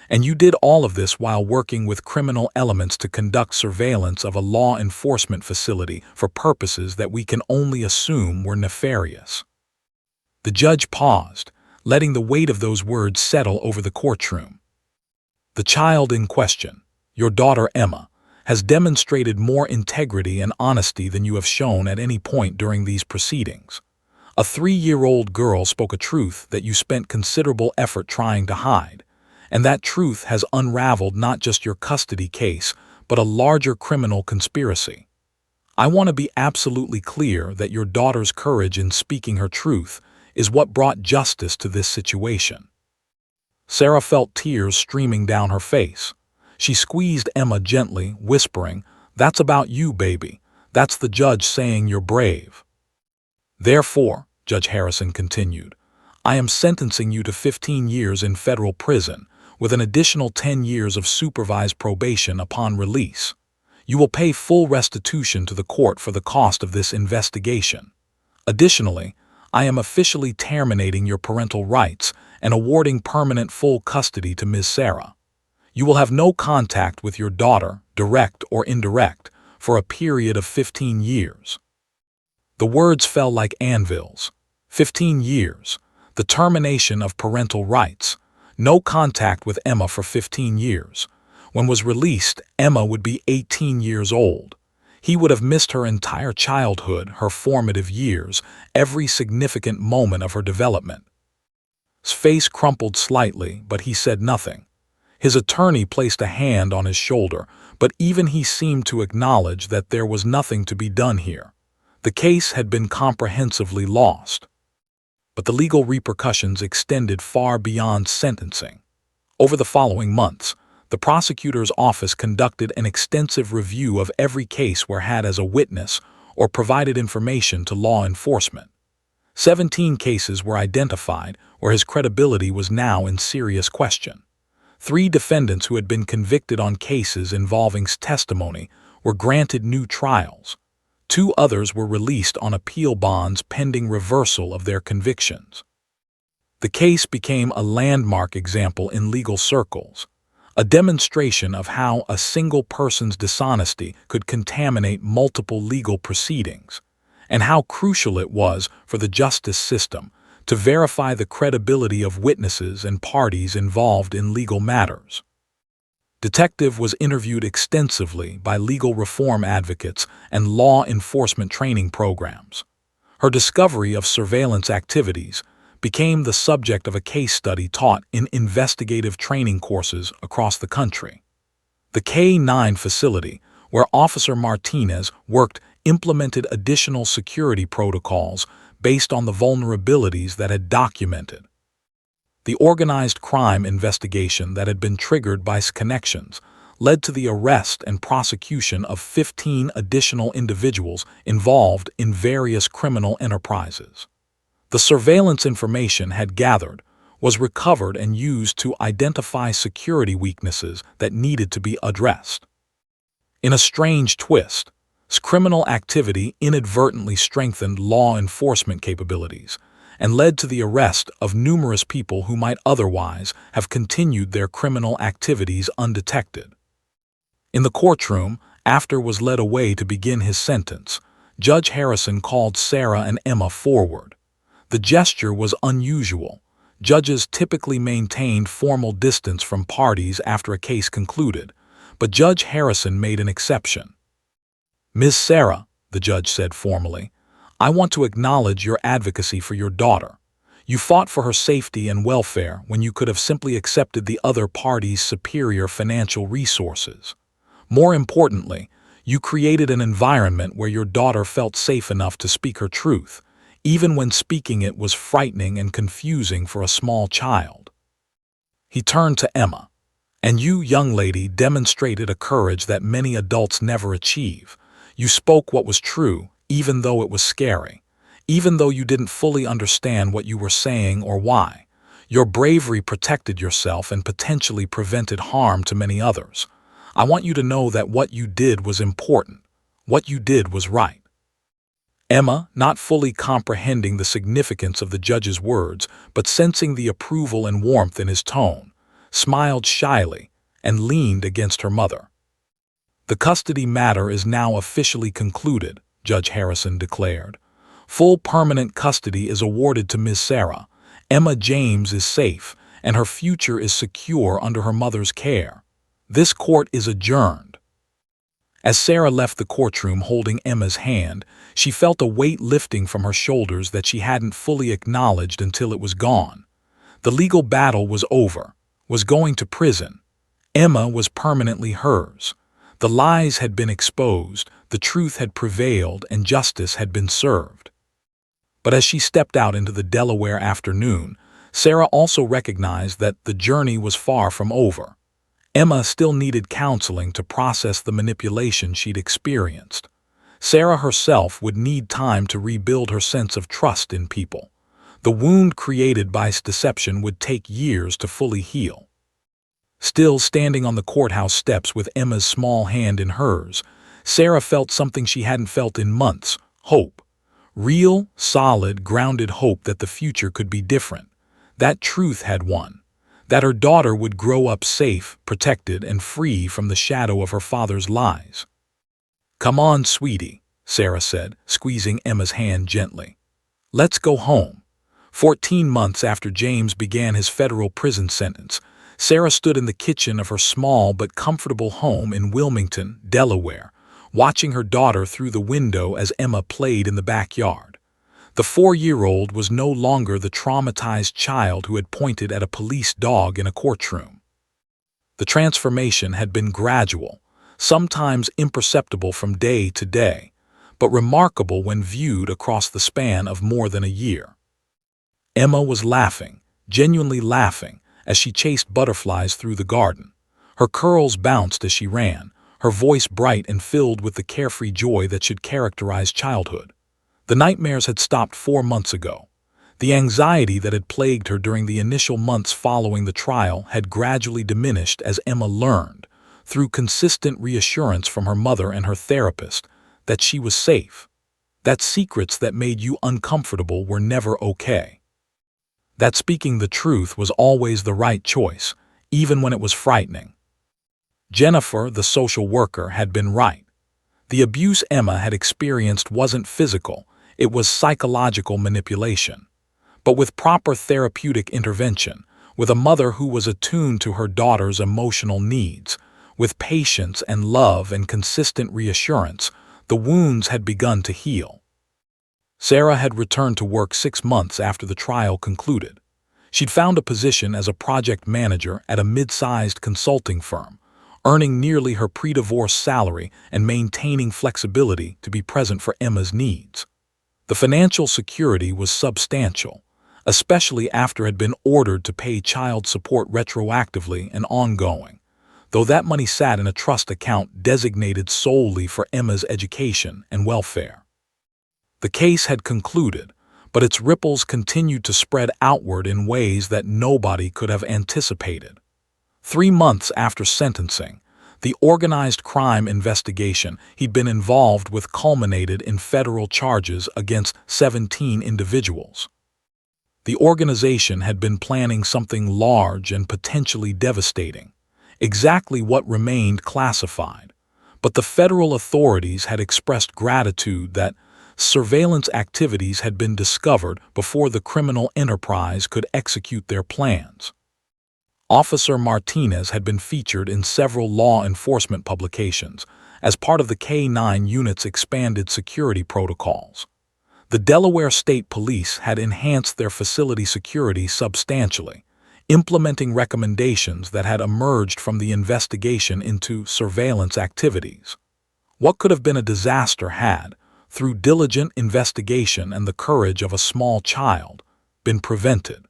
And you did all of this while working with criminal elements to conduct surveillance of a law enforcement facility for purposes that we can only assume were nefarious." The judge paused, letting the weight of those words settle over the courtroom. "The child in question, your daughter Emma, has demonstrated more integrity and honesty than you have shown at any point during these proceedings. A 3-year-old girl spoke a truth that you spent considerable effort trying to hide, And that truth has unraveled not just your custody case, but a larger criminal conspiracy. I want to be absolutely clear that your daughter's courage in speaking her truth is what brought justice to this situation. Sarah felt tears streaming down her face. She squeezed Emma gently, whispering, "That's about you, baby. That's the judge saying you're brave." "Therefore," Judge Harrison continued, "I am sentencing you to 15 years in federal prison, with an additional 10 years of supervised probation upon release. You will pay full restitution to the court for the cost of this investigation. Additionally, I am officially terminating your parental rights and awarding permanent full custody to Ms. Sarah. You will have no contact with your daughter, direct or indirect, for a period of 15 years. The words fell like anvils. 15 years. The termination of parental rights. No contact with Emma for 15 years. When was released, Emma would be 18 years old. He would have missed her entire childhood, her formative years, every significant moment of her development. His face crumpled slightly, but he said nothing. His attorney placed a hand on his shoulder, but even he seemed to acknowledge that there was nothing to be done here. The case had been comprehensively lost. But the legal repercussions extended far beyond sentencing. Over the following months, the prosecutor's office conducted an extensive review of every case where had as a witness or provided information to law enforcement. 17 cases were identified where his credibility was now in serious question. 3 defendants who had been convicted on cases involving testimony were granted new trials. 2 others were released on appeal bonds pending reversal of their convictions. The case became a landmark example in legal circles, a demonstration of how a single person's dishonesty could contaminate multiple legal proceedings, and how crucial it was for the justice system to verify the credibility of witnesses and parties involved in legal matters. Detective was interviewed extensively by legal reform advocates and law enforcement training programs. Her discovery of surveillance activities became the subject of a case study taught in investigative training courses across the country. The K-9 facility, where Officer Martinez worked, implemented additional security protocols based on the vulnerabilities that had documented. The organized crime investigation that had been triggered by connections led to the arrest and prosecution of 15 additional individuals involved in various criminal enterprises. The surveillance information had gathered was recovered and used to identify security weaknesses that needed to be addressed. In a strange twist, criminal activity inadvertently strengthened law enforcement capabilities and led to the arrest of numerous people who might otherwise have continued their criminal activities undetected. In the courtroom, after was led away to begin his sentence, Judge Harrison called Sarah and Emma forward. The gesture was unusual. Judges typically maintained formal distance from parties after a case concluded, but Judge Harrison made an exception. "Ms. Sarah," the judge said formally, "I want to acknowledge your advocacy for your daughter. You fought for her safety and welfare when you could have simply accepted the other party's superior financial resources. More importantly, you created an environment where your daughter felt safe enough to speak her truth, even when speaking it was frightening and confusing for a small child." He turned to Emma. "And you, young lady, demonstrated a courage that many adults never achieve. You spoke what was true, even though it was scary. Even though you didn't fully understand what you were saying or why. Your bravery protected yourself and potentially prevented harm to many others. I want you to know that what you did was important. What you did was right." Emma, not fully comprehending the significance of the judge's words, but sensing the approval and warmth in his tone, smiled shyly and leaned against her mother. "The custody matter is now officially concluded," Judge Harrison declared. "Full permanent custody is awarded to Ms. Sarah. Emma James is safe, and her future is secure under her mother's care. This court is adjourned." As Sarah left the courtroom holding Emma's hand, she felt a weight lifting from her shoulders that she hadn't fully acknowledged until it was gone. The legal battle was over, was going to prison. Emma was permanently hers. The lies had been exposed, the truth had prevailed, and justice had been served. But as she stepped out into the Delaware afternoon, Sarah also recognized that the journey was far from over. Emma still needed counseling to process the manipulation she'd experienced. Sarah herself would need time to rebuild her sense of trust in people. The wound created by deception would take years to fully heal. Still standing on the courthouse steps with Emma's small hand in hers, Sarah felt something she hadn't felt in months: hope. Real, solid, grounded hope that the future could be different. That truth had won. That her daughter would grow up safe, protected, and free from the shadow of her father's lies. "Come on, sweetie," Sarah said, squeezing Emma's hand gently. "Let's go home." 14 months after James began his federal prison sentence, Sarah stood in the kitchen of her small but comfortable home in Wilmington, Delaware, watching her daughter through the window as Emma played in the backyard. The 4-year-old was no longer the traumatized child who had pointed at a police dog in a courtroom. The transformation had been gradual, sometimes imperceptible from day to day, but remarkable when viewed across the span of more than a year. Emma was laughing, genuinely laughing, as she chased butterflies through the garden. Her curls bounced as she ran, her voice bright and filled with the carefree joy that should characterize childhood. The nightmares had stopped 4 months ago. The anxiety that had plagued her during the initial months following the trial had gradually diminished as Emma learned, through consistent reassurance from her mother and her therapist, that she was safe. That secrets that made you uncomfortable were never okay. That speaking the truth was always the right choice, even when it was frightening. Jennifer, the social worker, had been right. The abuse Emma had experienced wasn't physical, it was psychological manipulation. But with proper therapeutic intervention, with a mother who was attuned to her daughter's emotional needs, with patience and love and consistent reassurance, the wounds had begun to heal. Sarah had returned to work 6 months after the trial concluded. She'd found a position as a project manager at a mid-sized consulting firm, earning nearly her pre-divorce salary and maintaining flexibility to be present for Emma's needs. The financial security was substantial, especially after it had been ordered to pay child support retroactively and ongoing, though that money sat in a trust account designated solely for Emma's education and welfare. The case had concluded, but its ripples continued to spread outward in ways that nobody could have anticipated. 3 months after sentencing, the organized crime investigation he'd been involved with culminated in federal charges against 17 individuals. The organization had been planning something large and potentially devastating, exactly what remained classified, but the federal authorities had expressed gratitude that surveillance activities had been discovered before the criminal enterprise could execute their plans. Officer Martinez had been featured in several law enforcement publications as part of the K-9 unit's expanded security protocols. The Delaware State Police had enhanced their facility security substantially, implementing recommendations that had emerged from the investigation into surveillance activities. What could have been a disaster had, through diligent investigation and the courage of a small child, been prevented.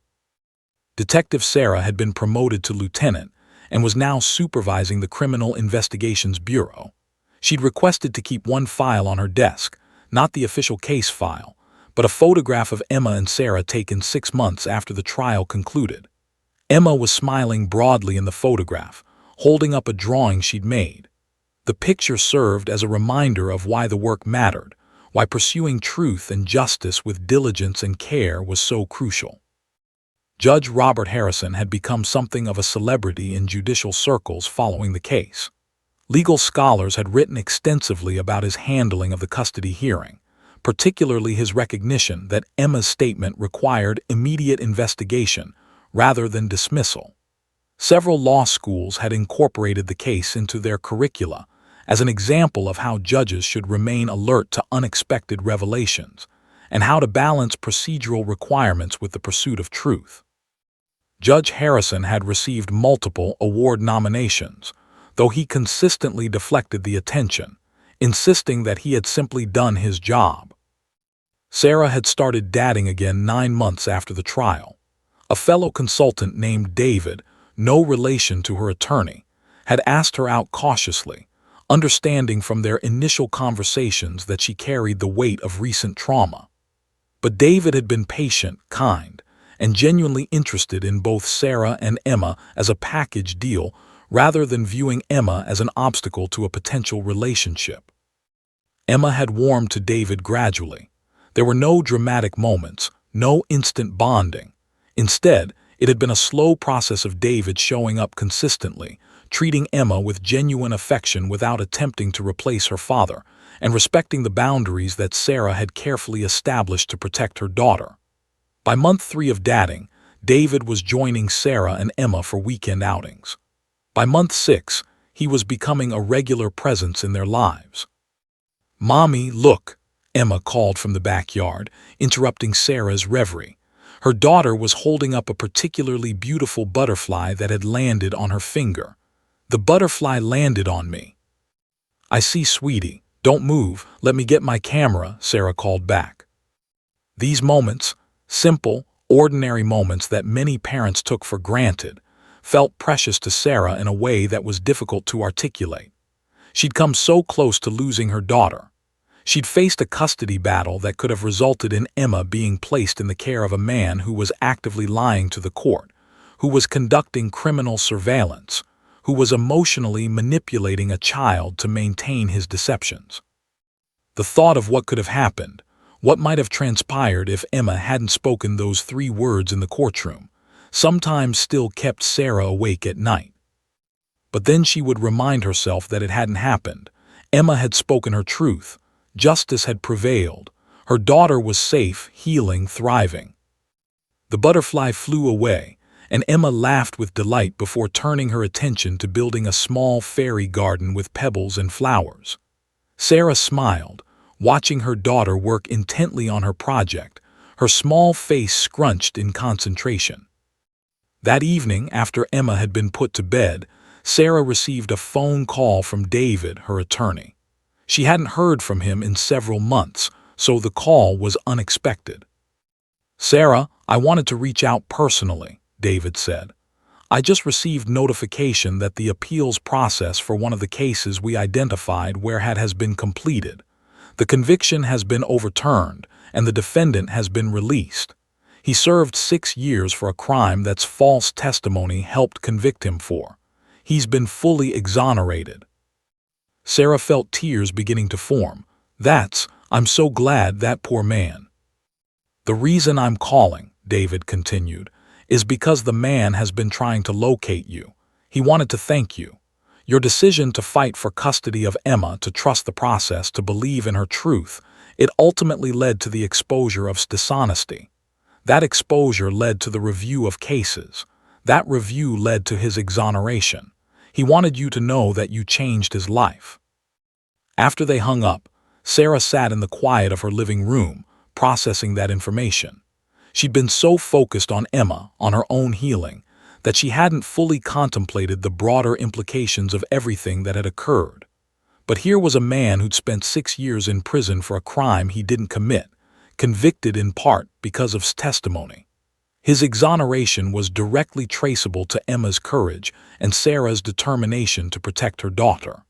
Detective Sarah had been promoted to lieutenant and was now supervising the Criminal Investigations Bureau. She'd requested to keep one file on her desk, not the official case file, but a photograph of Emma and Sarah taken 6 months after the trial concluded. Emma was smiling broadly in the photograph, holding up a drawing she'd made. The picture served as a reminder of why the work mattered, why pursuing truth and justice with diligence and care was so crucial. Judge Robert Harrison had become something of a celebrity in judicial circles following the case. Legal scholars had written extensively about his handling of the custody hearing, particularly his recognition that Emma's statement required immediate investigation rather than dismissal. Several law schools had incorporated the case into their curricula as an example of how judges should remain alert to unexpected revelations and how to balance procedural requirements with the pursuit of truth. Judge Harrison had received multiple award nominations, though he consistently deflected the attention, insisting that he had simply done his job. Sarah had started dating again 9 months after the trial. A fellow consultant named David, no relation to her attorney, had asked her out cautiously, understanding from their initial conversations that she carried the weight of recent trauma. But David had been patient, kind, and genuinely interested in both Sarah and Emma as a package deal rather than viewing Emma as an obstacle to a potential relationship. Emma had warmed to David gradually. There were no dramatic moments, no instant bonding. Instead, it had been a slow process of David showing up consistently, treating Emma with genuine affection without attempting to replace her father, and respecting the boundaries that Sarah had carefully established to protect her daughter. By month 3 of dating, David was joining Sarah and Emma for weekend outings. By month 6, he was becoming a regular presence in their lives. "Mommy, look," Emma called from the backyard, interrupting Sarah's reverie. Her daughter was holding up a particularly beautiful butterfly that had landed on her finger. "The butterfly landed on me." "I see, sweetie. Don't move. Let me get my camera," Sarah called back. These moments, simple, ordinary moments that many parents took for granted, felt precious to Sarah in a way that was difficult to articulate. She'd come so close to losing her daughter. She'd faced a custody battle that could have resulted in Emma being placed in the care of a man who was actively lying to the court, who was conducting criminal surveillance, who was emotionally manipulating a child to maintain his deceptions. The thought of what could have happened, what might have transpired if Emma hadn't spoken those 3 words in the courtroom, sometimes still kept Sarah awake at night. But then she would remind herself that it hadn't happened. Emma had spoken her truth. Justice had prevailed. Her daughter was safe, healing, thriving. The butterfly flew away, and Emma laughed with delight before turning her attention to building a small fairy garden with pebbles and flowers. Sarah smiled, watching her daughter work intently on her project, her small face scrunched in concentration. That evening, after Emma had been put to bed, Sarah received a phone call from David, her attorney. She hadn't heard from him in several months, so the call was unexpected. "Sarah, I wanted to reach out personally," David said. "I just received notification that the appeals process for one of the cases we identified where has been completed. The conviction has been overturned, and the defendant has been released. He served 6 years for a crime that's false testimony helped convict him for. He's been fully exonerated." Sarah felt tears beginning to form. I'm so glad, that poor man." "The reason I'm calling," David continued, "is because the man has been trying to locate you. He wanted to thank you. Your decision to fight for custody of Emma, to trust the process, to believe in her truth, it ultimately led to the exposure of dishonesty. That exposure led to the review of cases. That review led to his exoneration. He wanted you to know that you changed his life." After they hung up, Sarah sat in the quiet of her living room, processing that information. She'd been so focused on Emma, on her own healing, that she hadn't fully contemplated the broader implications of everything that had occurred. But here was a man who'd spent 6 years in prison for a crime he didn't commit, convicted in part because of testimony. His exoneration was directly traceable to Emma's courage and Sarah's determination to protect her daughter.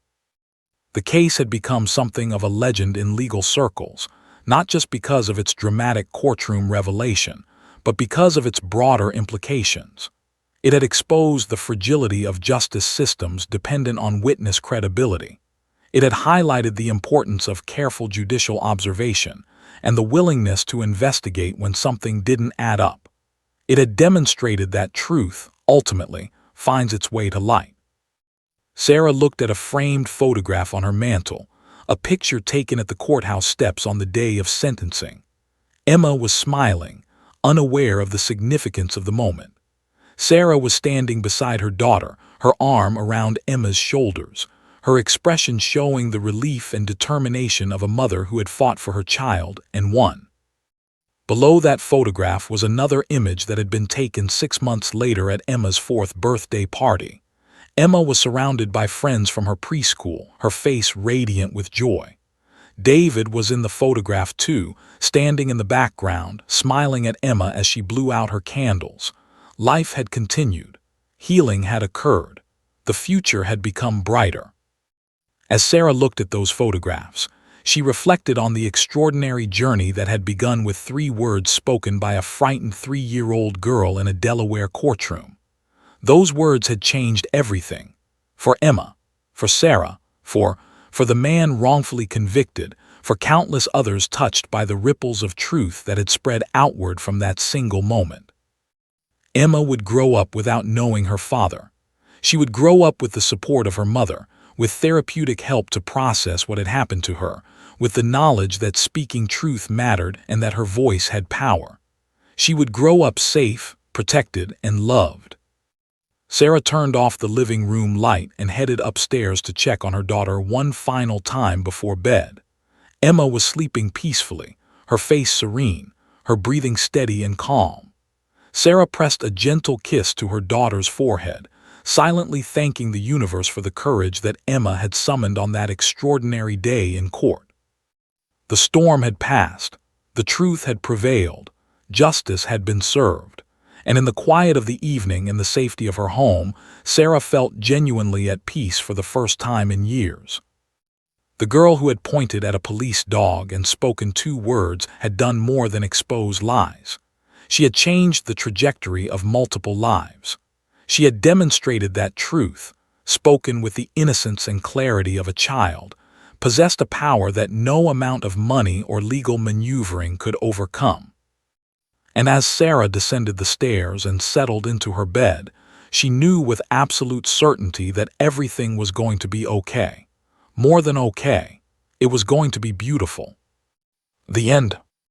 The case had become something of a legend in legal circles, not just because of its dramatic courtroom revelation, but because of its broader implications. It had exposed the fragility of justice systems dependent on witness credibility. It had highlighted the importance of careful judicial observation and the willingness to investigate when something didn't add up. It had demonstrated that truth, ultimately, finds its way to light. Sarah looked at a framed photograph on her mantel, a picture taken at the courthouse steps on the day of sentencing. Emma was smiling, unaware of the significance of the moment. Sarah was standing beside her daughter, her arm around Emma's shoulders, her expression showing the relief and determination of a mother who had fought for her child and won. Below that photograph was another image that had been taken 6 months later at Emma's 4th birthday party. Emma was surrounded by friends from her preschool, her face radiant with joy. David was in the photograph too, standing in the background, smiling at Emma as she blew out her candles. Life had continued. Healing had occurred. The future had become brighter. As Sarah looked at those photographs, she reflected on the extraordinary journey that had begun with 3 words spoken by a frightened 3-year-old girl in a Delaware courtroom. Those words had changed everything. For Emma, for Sarah, for the man wrongfully convicted, for countless others touched by the ripples of truth that had spread outward from that single moment. Emma would grow up without knowing her father. She would grow up with the support of her mother, with therapeutic help to process what had happened to her, with the knowledge that speaking truth mattered and that her voice had power. She would grow up safe, protected, and loved. Sarah turned off the living room light and headed upstairs to check on her daughter one final time before bed. Emma was sleeping peacefully, her face serene, her breathing steady and calm. Sarah pressed a gentle kiss to her daughter's forehead, silently thanking the universe for the courage that Emma had summoned on that extraordinary day in court. The storm had passed, the truth had prevailed, justice had been served, and in the quiet of the evening and the safety of her home, Sarah felt genuinely at peace for the first time in years. The girl who had pointed at a police dog and spoken 2 words had done more than expose lies. She had changed the trajectory of multiple lives. She had demonstrated that truth, spoken with the innocence and clarity of a child, possessed a power that no amount of money or legal maneuvering could overcome. And as Sarah descended the stairs and settled into her bed, she knew with absolute certainty that everything was going to be okay. More than okay, it was going to be beautiful. The end.